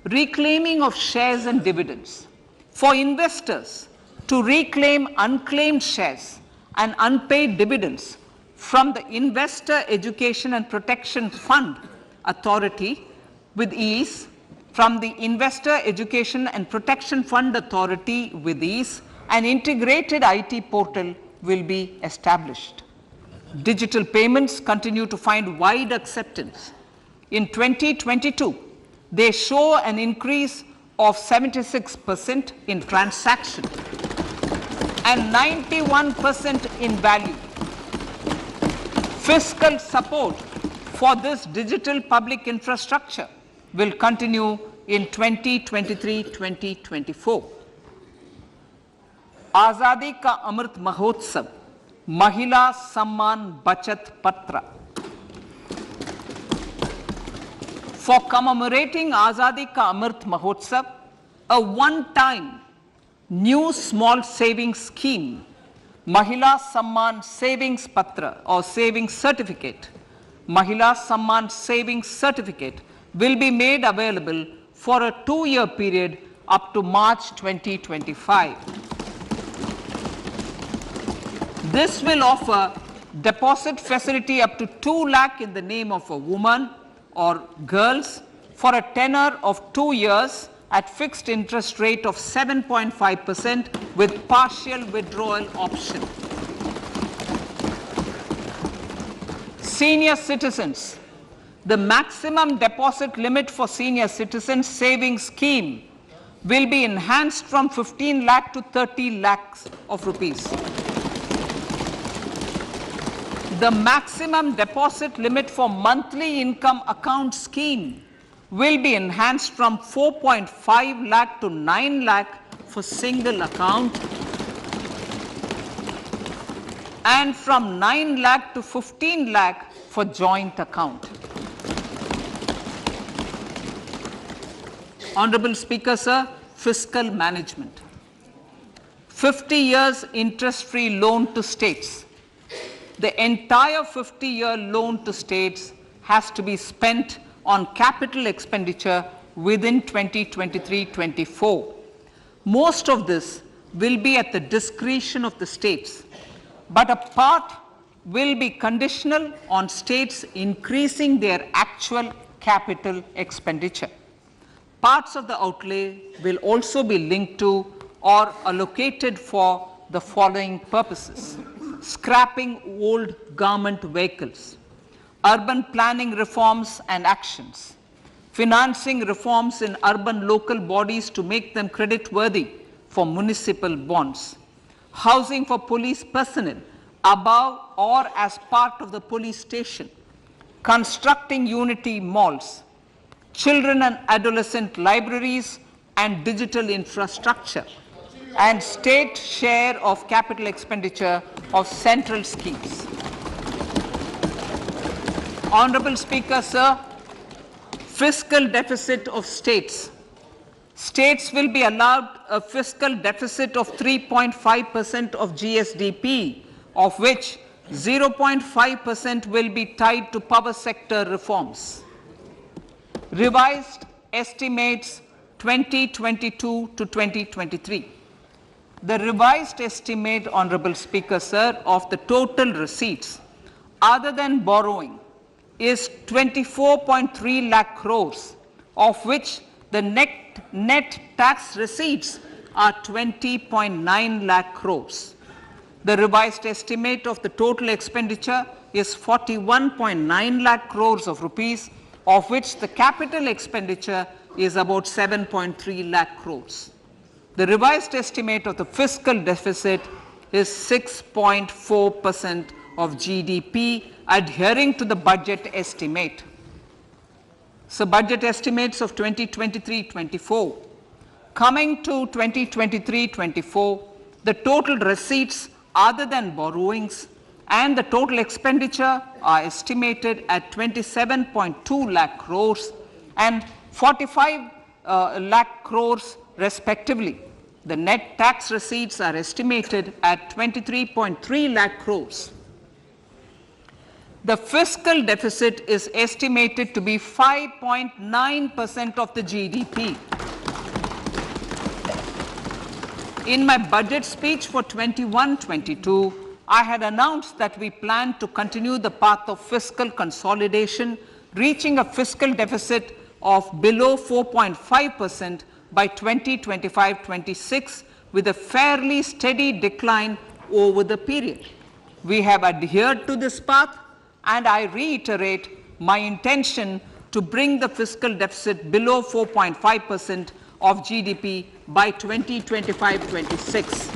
Reclaiming of shares and dividends. For investors to reclaim unclaimed shares and unpaid dividends from the Investor Education and Protection Fund Authority with ease, from the Investor Education and Protection Fund Authority with ease, an integrated IT portal will be established. Digital payments continue to find wide acceptance. In 2022, they show an increase of 76% in transaction and 91% in value. Fiscal support for this digital public infrastructure will continue in 2023-2024. Azadi Ka Amrit Mahotsav, Mahila Samman Bachat Patra. For commemorating Azadi Ka Amrit Mahotsav, a one-time new small savings scheme, Mahila Samman Savings Patra or Savings Certificate, Mahila Samman Savings Certificate will be made available for a 2-year period up to March 2025. This will offer deposit facility up to 2 lakh in the name of a woman or girls for a tenure of 2 years at fixed interest rate of 7.5% with partial withdrawal option. Senior citizens. The maximum deposit limit for senior citizens savings scheme will be enhanced from 15 lakh to 30 lakhs of rupees. The maximum deposit limit for monthly income account scheme will be enhanced from 4.5 lakh to 9 lakh for single account and from 9 lakh to 15 lakh for joint account. Honorable Speaker, sir, fiscal management. 50 years interest-free loan to states. The entire 50-year loan to states has to be spent on capital expenditure within 2023-24. Most of this will be at the discretion of the states, but a part will be conditional on states increasing their actual capital expenditure. parts of the outlay will also be linked to or allocated for the following purposes: scrapping old government vehicles, urban planning reforms and actions, financing reforms in urban local bodies to make them credit-worthy for municipal bonds, housing for police personnel above or as part of the police station, constructing unity malls, children and adolescent libraries and digital infrastructure, and state share of capital expenditure of central schemes. Honorable Speaker, sir, fiscal deficit of states. States will be allowed a fiscal deficit of 3.5% of GSDP, of which 0.5% will be tied to power sector reforms. Revised estimates 2022 to 2023. The revised estimate, Honorable Speaker, sir, of the total receipts other than borrowing is 24.3 lakh crores, of which the net tax receipts are 20.9 lakh crores. The revised estimate of the total expenditure is 41.9 lakh crores of rupees, of which the capital expenditure is about 7.3 lakh crores. The revised estimate of the fiscal deficit is 6.4% of GDP, adhering to the budget estimate. So, budget estimates of 2023-24. Coming to 2023-24, the total receipts other than borrowings and the total expenditure are estimated at 27.2 lakh crores and 45 lakh crores respectively. The net tax receipts are estimated at 23.3 lakh crores. The fiscal deficit is estimated to be 5.9% of the GDP. In my budget speech for 21-22, I had announced that we plan to continue the path of fiscal consolidation, reaching a fiscal deficit of below 4.5% by 2025-26, with a fairly steady decline over the period. We have adhered to this path, and I reiterate my intention to bring the fiscal deficit below 4.5% of GDP by 2025-26.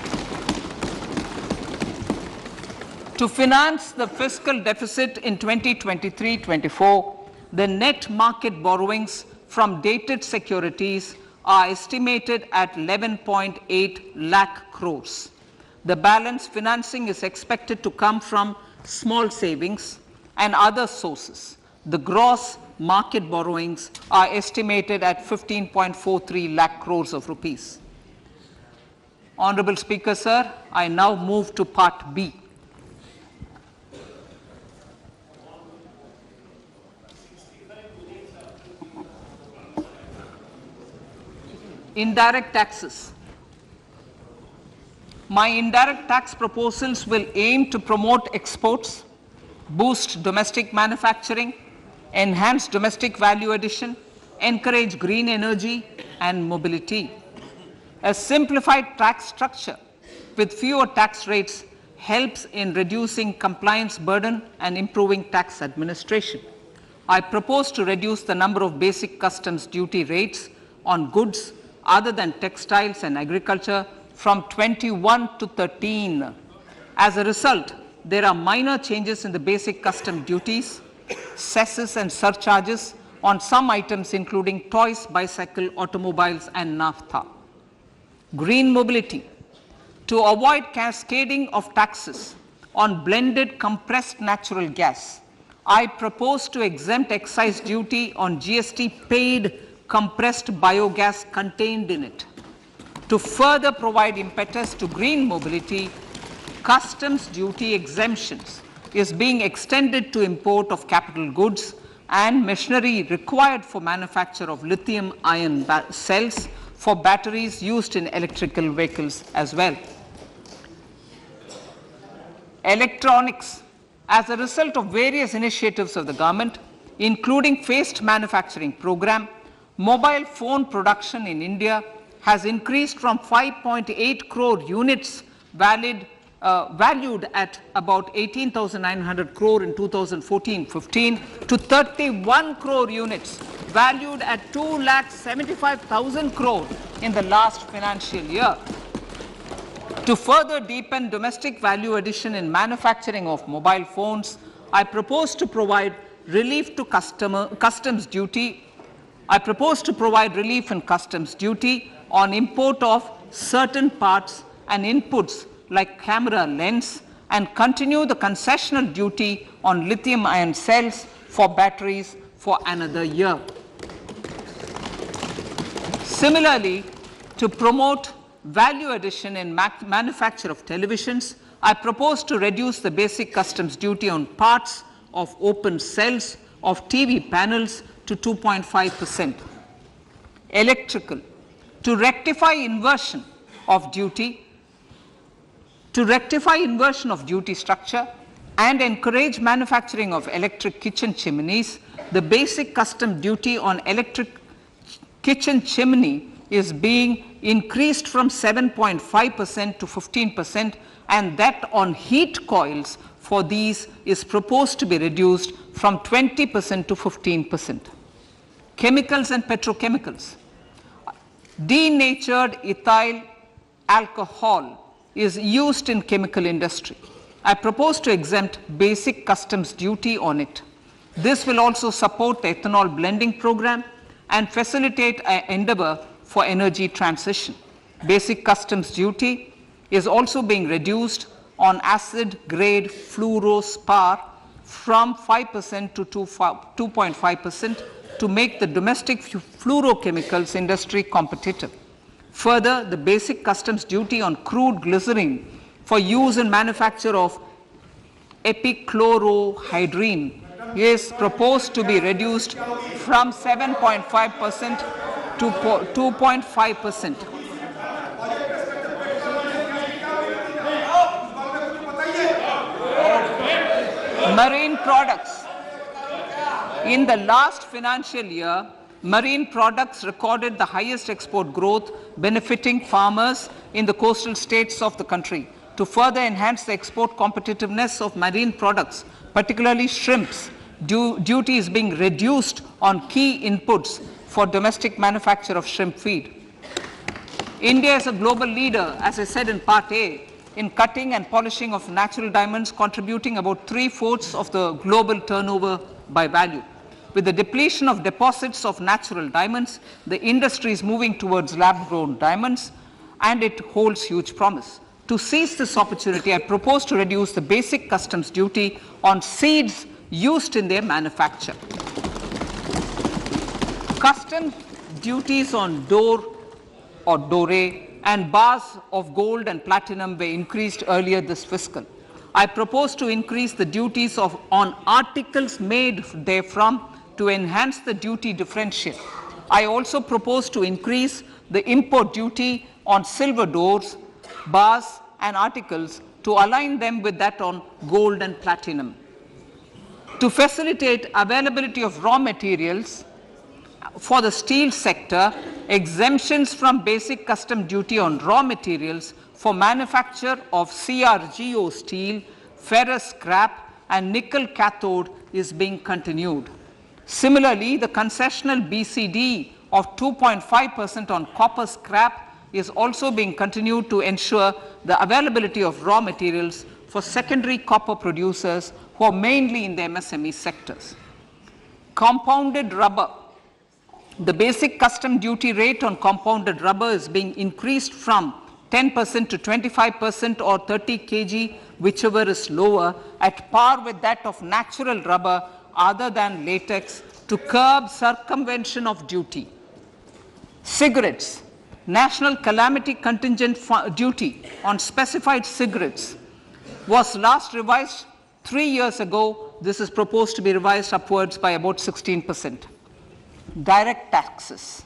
To finance the fiscal deficit in 2023-24, the net market borrowings from dated securities are estimated at 11.8 lakh crores. The balance financing is expected to come from small savings and other sources. The gross market borrowings are estimated at 15.43 lakh crores of rupees. Honorable Speaker, sir, I now move to Part B. Indirect taxes. My indirect tax proposals will aim to promote exports, boost domestic manufacturing, enhance domestic value addition, encourage green energy and mobility. A simplified tax structure with fewer tax rates helps in reducing compliance burden and improving tax administration. I propose to reduce the number of basic customs duty rates on goods other than textiles and agriculture from 21 to 13. As a result, there are minor changes in the basic custom duties, cesses and surcharges on some items including toys, bicycle, automobiles and naphtha. Green mobility. To avoid cascading of taxes on blended compressed natural gas, I propose to exempt excise duty on GST paid compressed biogas contained in it. To further provide impetus to green mobility, customs duty exemptions is being extended to import of capital goods and machinery required for manufacture of lithium-ion cells for batteries used in electrical vehicles as well. Electronics. As a result of various initiatives of the government, including phased manufacturing program, Mobile phone production in India has increased from 5.8 crore units valued at about 18,900 crore in 2014-15 to 31 crore units valued at 2,75,000 crore in the last financial year. To further deepen domestic value addition in manufacturing of mobile phones, I propose to provide relief to customs duty. I propose to provide relief in customs duty on import of certain parts and inputs like camera lens, and continue the concessional duty on lithium-ion cells for batteries for another year. Similarly, to promote value addition in manufacture of televisions, I propose to reduce the basic customs duty on parts of open cells of TV panels to 2.5%. Electrical, to rectify inversion of duty structure and encourage manufacturing of electric kitchen chimneys, the basic custom duty on electric kitchen chimney is being increased from 7.5% to 15%, and that on heat coils for these is proposed to be reduced from 20% to 15%. Chemicals and petrochemicals. Denatured ethyl alcohol is used in chemical industry. I propose to exempt basic customs duty on it. This will also support the ethanol blending program and facilitate an endeavor for energy transition. Basic customs duty is also being reduced on acid grade fluorospar from 5% to 2.5% to make the domestic fluorochemicals industry competitive. Further, the basic customs duty on crude glycerin for use in manufacture of epichlorohydrin is proposed to be reduced from 7.5% to 2.5%. Marine products. In the last financial year, marine products recorded the highest export growth, benefiting farmers in the coastal states of the country. To further enhance the export competitiveness of marine products, particularly shrimps, duty is being reduced on key inputs for domestic manufacture of shrimp feed. India is a global leader, as I said in Part A, in cutting and polishing of natural diamonds, contributing about 3/4 of the global turnover by value. With the depletion of deposits of natural diamonds, the industry is moving towards lab-grown diamonds, and it holds huge promise. To seize this opportunity, I propose to reduce the basic customs duty on seeds used in their manufacture. Customs duties on door or doré and bars of gold and platinum were increased earlier this fiscal. I propose to increase the duties on articles made therefrom to enhance the duty differential. I also propose to increase the import duty on silver doors, bars, and articles to align them with that on gold and platinum. To facilitate availability of raw materials for the steel sector, exemptions from basic custom duty on raw materials for manufacture of CRGO steel, ferrous scrap, and nickel cathode is being continued. Similarly, the concessional BCD of 2.5% on copper scrap is also being continued to ensure the availability of raw materials for secondary copper producers who are mainly in the MSME sectors. Compounded rubber. The basic custom duty rate on compounded rubber is being increased from 10% to 25% or 30 kg, whichever is lower, at par with that of natural rubber other than latex, to curb circumvention of duty. Cigarettes. National calamity contingent duty on specified cigarettes was last revised 3 years ago. This is proposed to be revised upwards by about 16%. Direct taxes.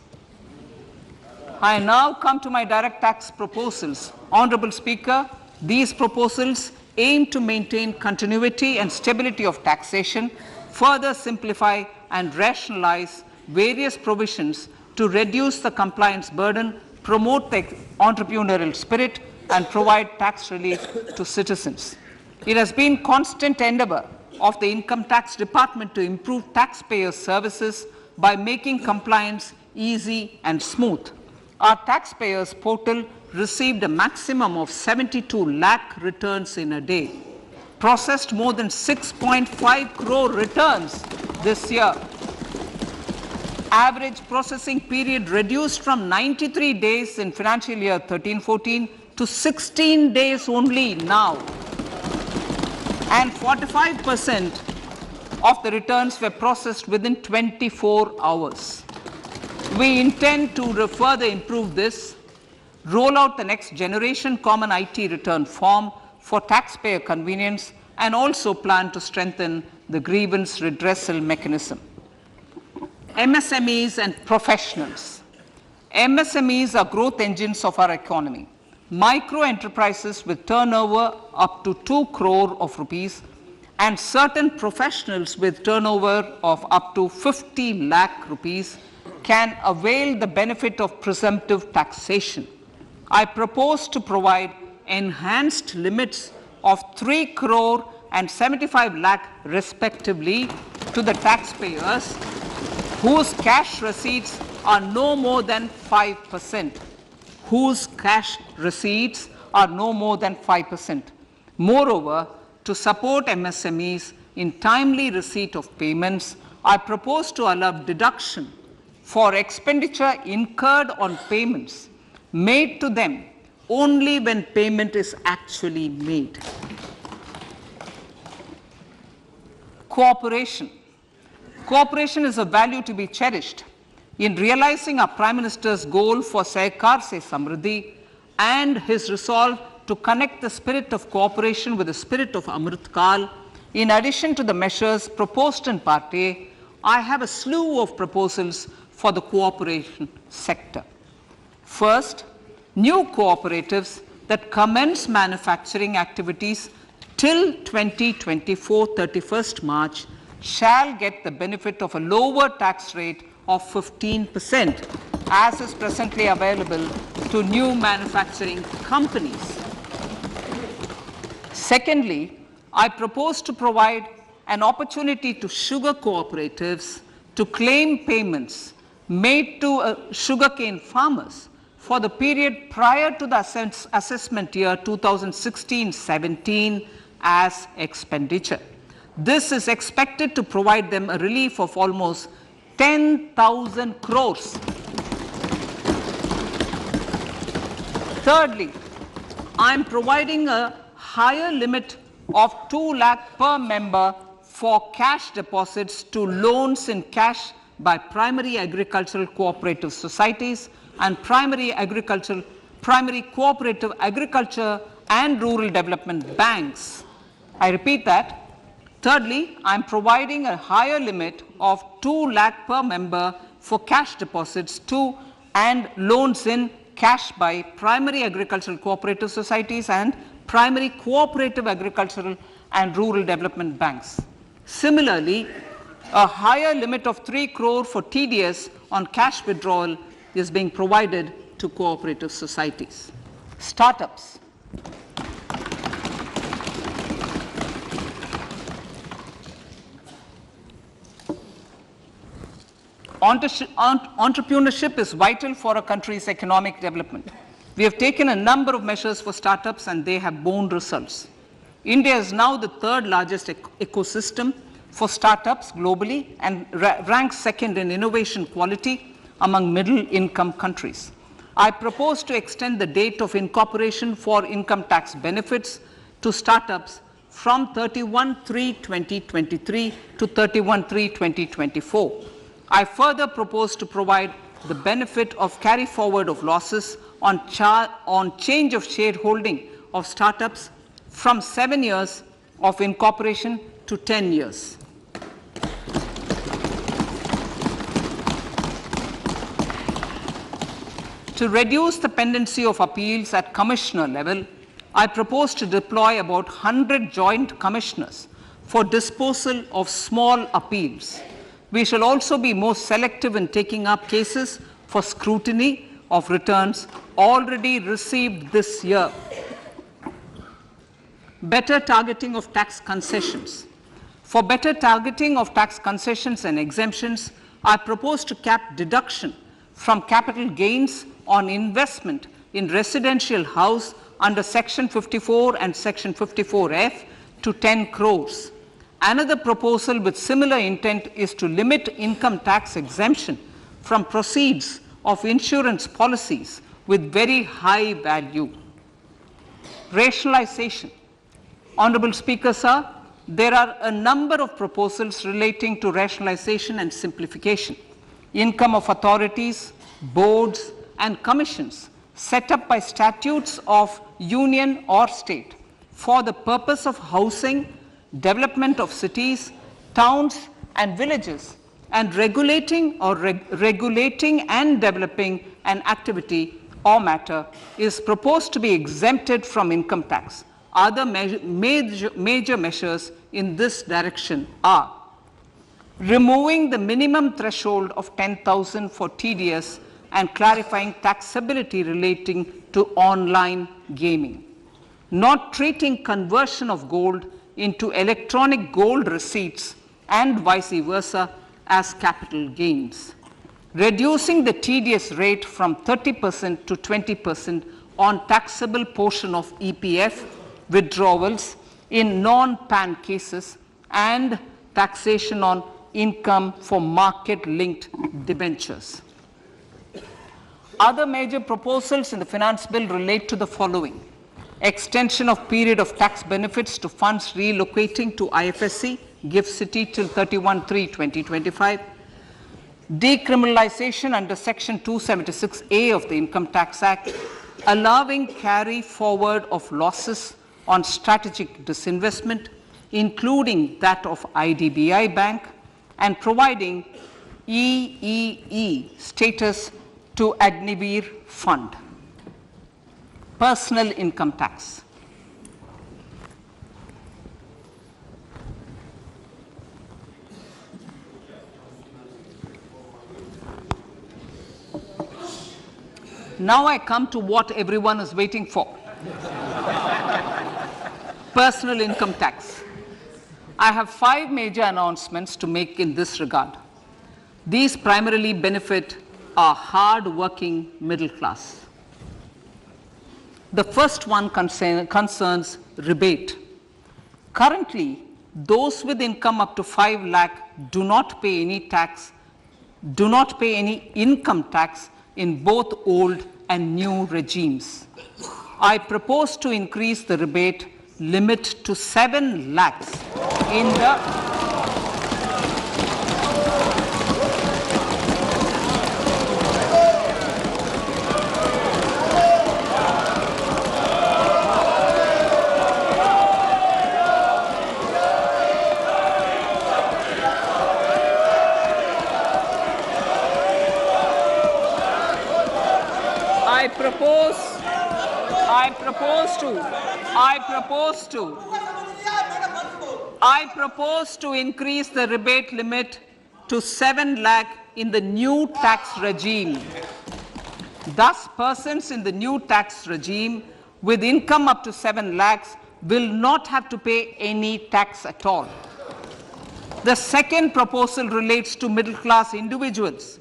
I now come to my direct tax proposals. Honorable Speaker, these proposals aim to maintain continuity and stability of taxation, further simplify and rationalize various provisions to reduce the compliance burden, promote the entrepreneurial spirit, and provide tax relief to citizens. It has been constant endeavor of the Income Tax Department to improve taxpayer services by making compliance easy and smooth. Our taxpayers portal received a maximum of 72 lakh returns in a day, processed more than 6.5 crore returns this year. Average processing period reduced from 93 days in financial year 13-14 to 16 days only now. And 45% of the returns were processed within 24 hours. We intend to further improve this, roll out the next generation common IT return form for taxpayer convenience, and also plan to strengthen the grievance redressal mechanism. MSMEs and professionals. MSMEs are growth engines of our economy. Micro enterprises with turnover up to 2 crore of rupees and certain professionals with turnover of up to 50 lakh rupees can avail the benefit of presumptive taxation. I propose to provide enhanced limits of 3 crore and 75 lakh respectively to the taxpayers whose cash receipts are no more than 5%. Whose cash receipts are no more than 5%. Moreover, to support MSMEs in timely receipt of payments, I propose to allow deduction for expenditure incurred on payments made to them only when payment is actually made. Cooperation. Cooperation is a value to be cherished. In realizing our Prime Minister's goal for Sehkar Se Samriddhi and his resolve to connect the spirit of cooperation with the spirit of Amrit Kal, in addition to the measures proposed in Part A, I have a slew of proposals for the cooperation sector. First, new cooperatives that commence manufacturing activities till 2024, 31st March, shall get the benefit of a lower tax rate of 15%, as is presently available to new manufacturing companies. Secondly, I propose to provide an opportunity to sugar cooperatives to claim payments made to sugarcane farmers for the period prior to the assessment year 2016-17 as expenditure. This is expected to provide them a relief of almost 10,000 crores. Thirdly, I am providing a higher limit of 2 lakh per member for cash deposits to loans in cash by primary agricultural cooperative societies and primary cooperative agriculture and rural development banks. I repeat that. Thirdly, I am providing a higher limit of 2 lakh per member for cash deposits to and loans in cash by primary agricultural cooperative societies and primary cooperative agricultural and rural development banks. Similarly, a higher limit of 3 crore for TDS on cash withdrawal is being provided to cooperative societies. Startups. Entrepreneurship is vital for a country's economic development. We have taken a number of measures for startups and they have borne results. India is now the third largest ecosystem for startups globally and ranks second in innovation quality among middle-income countries. I propose to extend the date of incorporation for income tax benefits to startups from 31/3/2023 to 31/3/2024. I further propose to provide the benefit of carry forward of losses on change of shareholding of startups from 7 years of incorporation to 10 years. To reduce the pendency of appeals at commissioner level, I propose to deploy about 100 joint commissioners for disposal of small appeals. We shall also be more selective in taking up cases for scrutiny of returns already received this year. Better targeting of tax concessions. For better targeting of tax concessions and exemptions, I propose to cap deduction from capital gains on investment in residential house under Section 54 and Section 54F to 10 crores. Another proposal with similar intent is to limit income tax exemption from proceeds of insurance policies with very high value. Rationalization. Honorable Speaker, sir, there are a number of proposals relating to rationalization and simplification. Income of authorities, boards, and commissions set up by statutes of union or state for the purpose of housing, development of cities, towns, and villages, and regulating and developing an activity or matter is proposed to be exempted from income tax. Other major measures in this direction are removing the minimum threshold of 10,000 for TDS and clarifying taxability relating to online gaming, not treating conversion of gold into electronic gold receipts and vice versa as capital gains, reducing the TDS rate from 30% to 20% on taxable portion of EPF withdrawals in non-PAN cases, and taxation on income for market-linked debentures. Other major proposals in the finance bill relate to the following: extension of period of tax benefits to funds relocating to IFSC, GIFT City till 31/3/2025, decriminalization under Section 276A of the Income Tax Act, allowing carry forward of losses on strategic disinvestment, including that of IDBI Bank, and providing EEE status to Agnivir Fund. Personal income tax. Now I come to what everyone is waiting for. Personal income tax. I have 5 major announcements to make in this regard. These primarily benefit our hard-working middle class. The first one concerns rebate. Currently, those with income up to 5 lakh do not pay any income tax in both old and new regimes. I propose to increase the rebate limit to 7 lakhs in the I propose to increase the rebate limit to 7 lakh in the new tax regime. Thus, persons in the new tax regime with income up to 7 lakhs will not have to pay any tax at all. The second proposal relates to middle class individuals.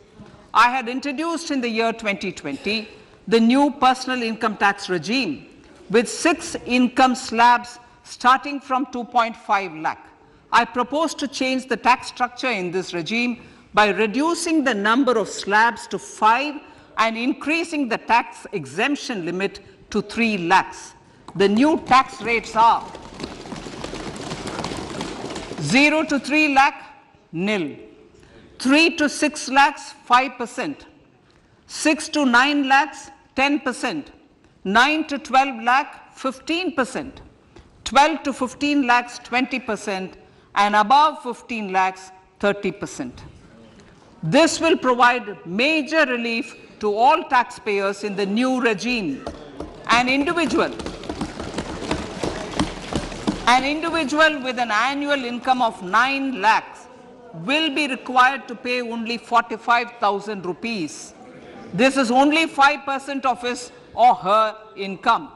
I had introduced in the year 2020 the new personal income tax regime with 6 income slabs starting from 2.5 lakh. I propose to change the tax structure in this regime by reducing the number of slabs to 5 and increasing the tax exemption limit to 3 lakhs. The new tax rates are 0 to 3 lakh, nil; 3 to 6 lakhs, 5%; 6 to 9 lakhs, 10%; 9 to 12 lakh, 15%; 12 to 15 lakhs, 20%; and above 15 lakhs, 30%. This will provide major relief to all taxpayers in the new regime. An individual with an annual income of 9 lakhs will be required to pay only 45,000 rupees This is only 5% of his or her income.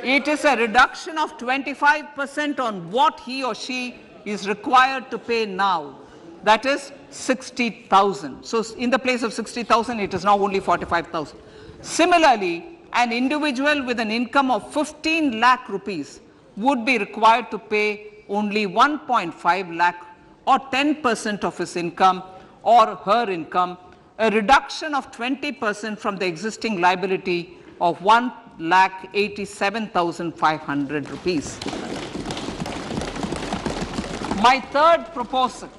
It is a reduction of 25% on what he or she is required to pay now. That is 60,000. So in the place of 60,000, it is now only 45,000. Similarly, an individual with an income of 15 lakh rupees would be required to pay only 1.5 lakh or 10% of his income or her income, a reduction of 20% from the existing liability of 1,87,500 rupees. My third proposal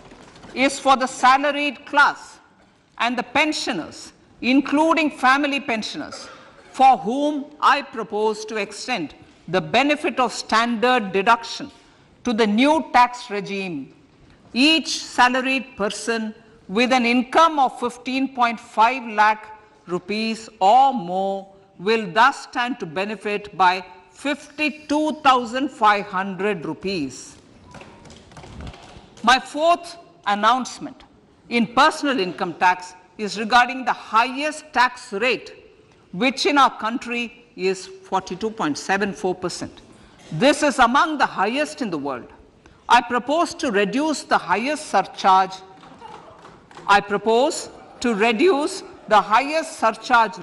is for the salaried class and the pensioners, including family pensioners, for whom I propose to extend the benefit of standard deduction to the new tax regime. Each salaried person with an income of 15.5 lakh rupees or more will thus stand to benefit by 52,500 rupees. My fourth announcement in personal income tax is regarding the highest tax rate, which in our country is 42.74%. This is among the highest in the world. I propose to reduce the highest surcharge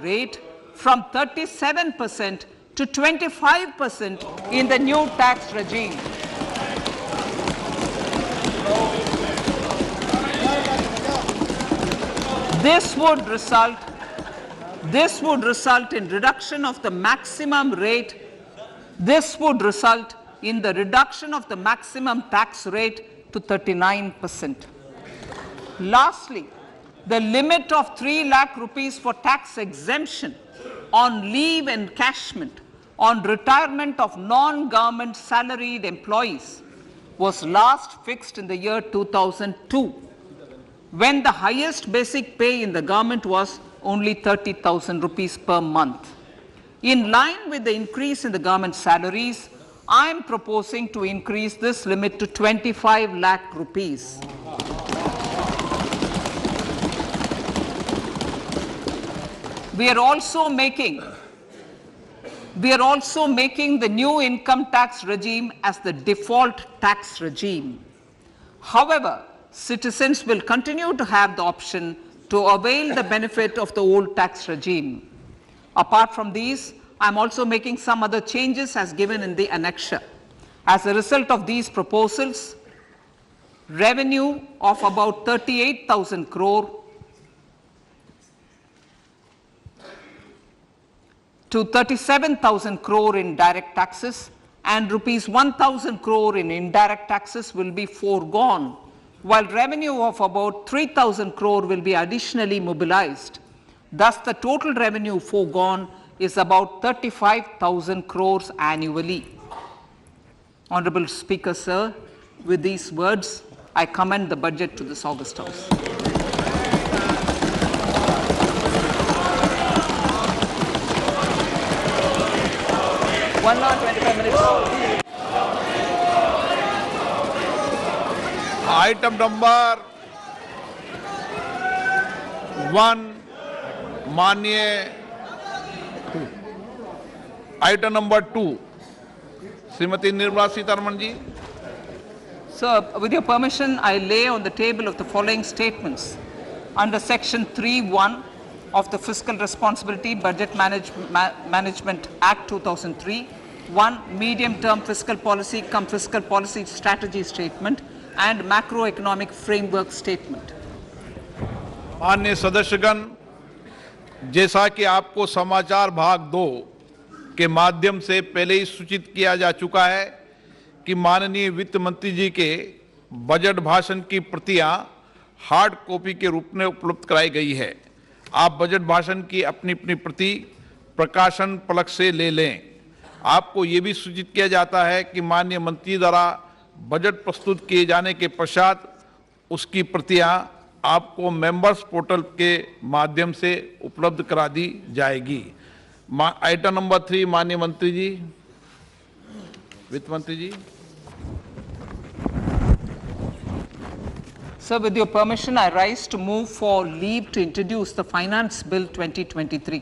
rate from 37% to 25% in the new tax regime. This would result in reduction of the maximum rate. This would result in the reduction of the maximum tax rate to 39%. Lastly, the limit of 3 lakh rupees for tax exemption on leave encashment on retirement of non-government salaried employees was last fixed in the year 2002, when the highest basic pay in the government was only 30,000 rupees per month. In line with the increase in the government salaries, I am proposing to increase this limit to 25 lakh rupees. We are also making the new income tax regime as the default tax regime. However, citizens will continue to have the option to avail the benefit of the old tax regime. Apart from these, I am also making some other changes as given in the annexure. As a result of these proposals, revenue of about 38,000 crore to 37,000 crore in direct taxes and rupees 1,000 crore in indirect taxes will be foregone, while revenue of about 3,000 crore will be additionally mobilized. Thus, the total revenue foregone is about 35,000 crores annually. Honorable Speaker, sir, with these words, I commend the budget to this august House. One hour, 25 minutes. Item number 1, माननीय item number 2 Shrimati Nirmala Sitharaman ji. Sir, with your permission, I lay on the table of the following statements under Section 3(1) of the Fiscal Responsibility Budget Management Act 2003, 1. Medium-term fiscal policy cum fiscal policy strategy statement and macroeconomic framework statement. माननीय सदस्यगण, जैसा कि आपको समाचार भाग 2 के माध्यम से पहले ही सूचित किया जा चुका है कि माननीय वित्त मंत्री जी के बजट भाषण की प्रतियां हार्ड कॉपी के रूप में उपलब्ध कराई गई है. आप बजट भाषण की अपनी अपनी प्रति प्रकाशन पलक से ले लें. आपको ये भी सूचित किया जाता है कि माननीय मंत्री द्वारा बजट प्रस्तुत किए जाने के पश्चात उसकी प्रतियां आपको मेंबर्स पोर्टल के माध्यम से उपलब्ध करा दी जाएगी. आइटम नंबर 3, माननीय मंत्री जी, वित्त मंत्री जी. Sir, with your permission, I rise to move for leave to introduce the Finance Bill 2023.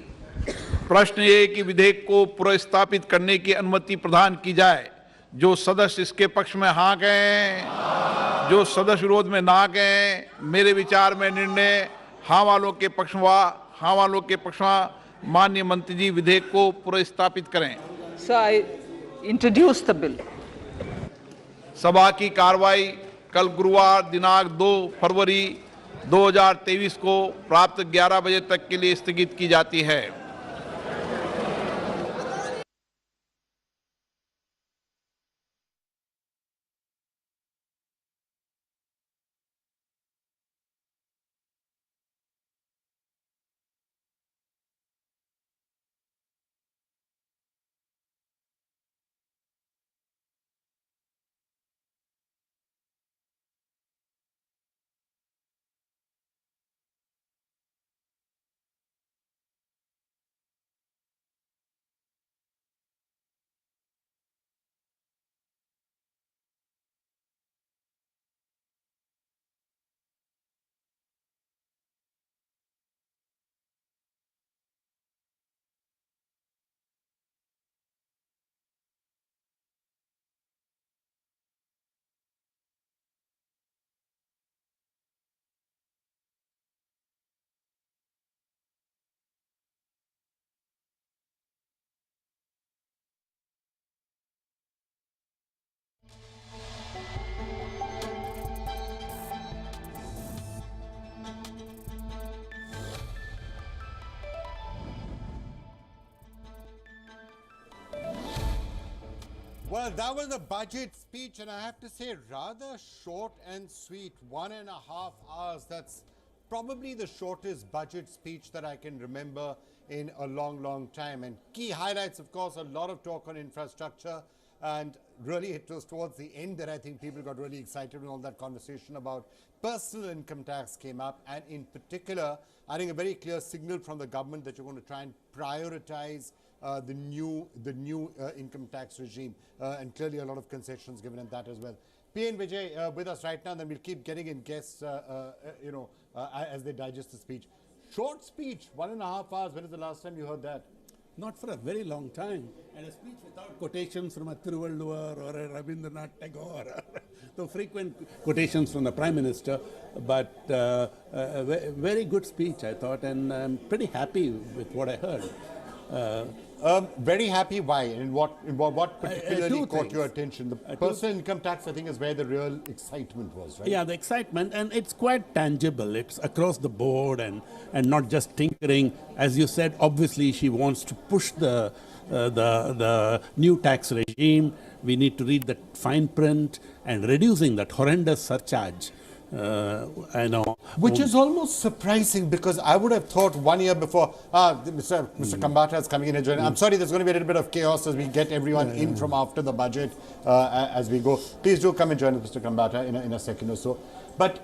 प्रश्न ये है कि विधेयक को पुनर्स्थापित करने की अनुमति प्रदान की जाए। जो सदस्य इसके पक्ष में हाँ कहें, जो सदस्य विरोध में ना कहें। मेरे विचार में निर्णय हाँ वालों के पक्ष में माननीय मंत्री जी विधेयक को पुनर्स्थापित करें। Sir, I introduce the bill. सभा की कार्रवाई कल गुरुवार दिनांक 2 फरवरी 2023 को प्राप्त 11 बजे तक के लिए स्थगित की जाती है। Well, that was a budget speech, and I have to say, rather short and sweet. 1.5 hours. That's probably the shortest budget speech that I can remember in a long, long time. And key highlights, of course, a lot of talk on infrastructure. And really, it was towards the end that I think people got really excited when all that conversation about personal income tax came up. And in particular, I think a very clear signal from the government that you're going to try and prioritize the new income tax regime, and clearly a lot of concessions given in that as well. P. N. Vijay with us right now, and then we'll keep getting in guests, as they digest the speech. Short speech, 1.5 hours. When is the last time you heard that? Not for a very long time. And a speech without quotations from a Thiruvalluvar or a Rabindranath Tagore. So frequent quotations from the Prime Minister, but a very good speech, I thought, and I'm pretty happy with what I heard. Very happy. Why? And what particularly caught your attention? The personal income tax, I think, is where the real excitement was, right? Yeah, the excitement, and it's quite tangible. It's across the board and not just tinkering. As you said, obviously she wants to push the new tax regime. We need to read the fine print and reducing that horrendous surcharge. I know. Which is almost surprising, because I would have thought 1 year before, Mr. Kambata is coming in and joining. I'm sorry, there's going to be a little bit of chaos as we get everyone in from after the budget as we go. Please do come and join us, Mr. Kambata, in a second or so. But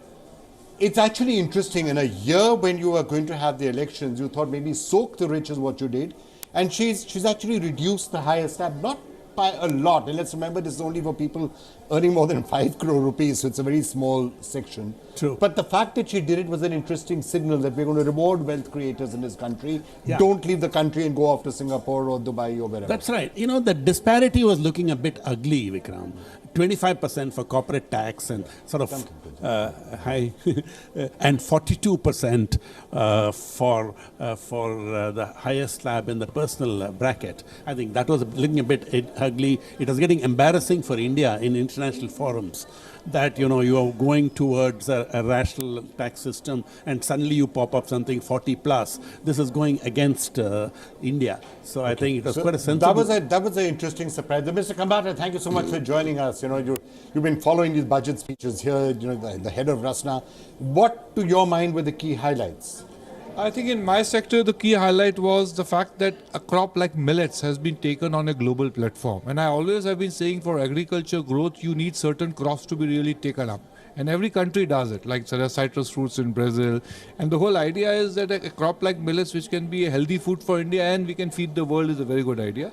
it's actually interesting. In a year when you were going to have the elections, you thought maybe soak the rich is what you did. And she's actually reduced the highest slab, not by a lot. And let's remember, this is only for people earning more than 5 crore rupees, so it's a very small section. True. But the fact that she did it was an interesting signal that we're going to reward wealth creators in this country. Yeah. Don't leave the country and go off to Singapore or Dubai or wherever. That's right. You know, the disparity was looking a bit ugly, Vikram. 25% for corporate tax and sort of high, and 42% for the highest slab in the personal bracket. I think that was looking a bit ugly. It was getting embarrassing for India in international forums that, you know, you are going towards a rational tax system and suddenly you pop up something 40 plus. This is going against India. So I think it was quite a sensible... That was an interesting surprise. Mr. Kambata, thank you so much for joining us. You know, you've been following these budget speeches here, you know, the head of Rasna. What, to your mind, were the key highlights? I think in my sector, the key highlight was the fact that a crop like millets has been taken on a global platform. And I always have been saying, for agriculture growth, you need certain crops to be really taken up. And every country does it, like there are citrus fruits in Brazil. And the whole idea is that a crop like millets, which can be a healthy food for India and we can feed the world, is a very good idea.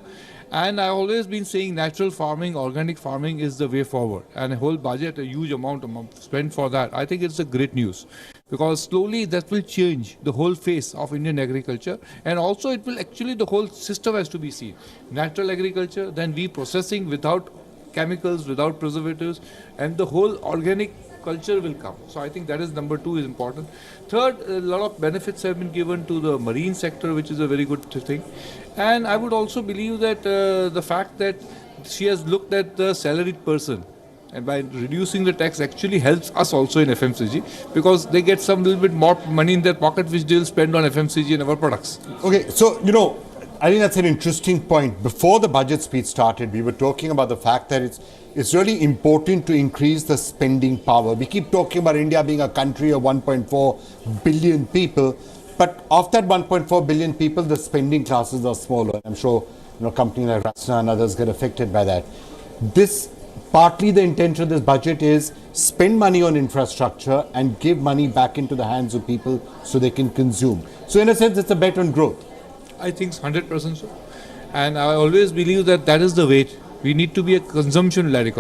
And I've always been saying natural farming, organic farming is the way forward. And a whole budget, a huge amount spent for that. I think it's a great news. Because slowly that will change the whole face of Indian agriculture, and also it will actually, the whole system has to be seen. Natural agriculture, then reprocessing without chemicals, without preservatives, and the whole organic culture will come. So I think that is number 2 is important. Third, a lot of benefits have been given to the marine sector, which is a very good thing. And I would also believe that the fact that she has looked at the salaried person, and by reducing the tax actually helps us also in FMCG, because they get some little bit more money in their pocket which they'll spend on FMCG and our products. Okay, so, I think that's an interesting point. Before the budget speech started, we were talking about the fact that it's really important to increase the spending power. We keep talking about India being a country of 1.4 billion people, but of that 1.4 billion people, the spending classes are smaller. I'm sure companies like Rasna and others get affected by that. Partly the intention of this budget is spend money on infrastructure and give money back into the hands of people so they can consume. So in a sense, it's a bet on growth. I think 100% so. And I always believe that is the way. We need to be a consumption-led economy.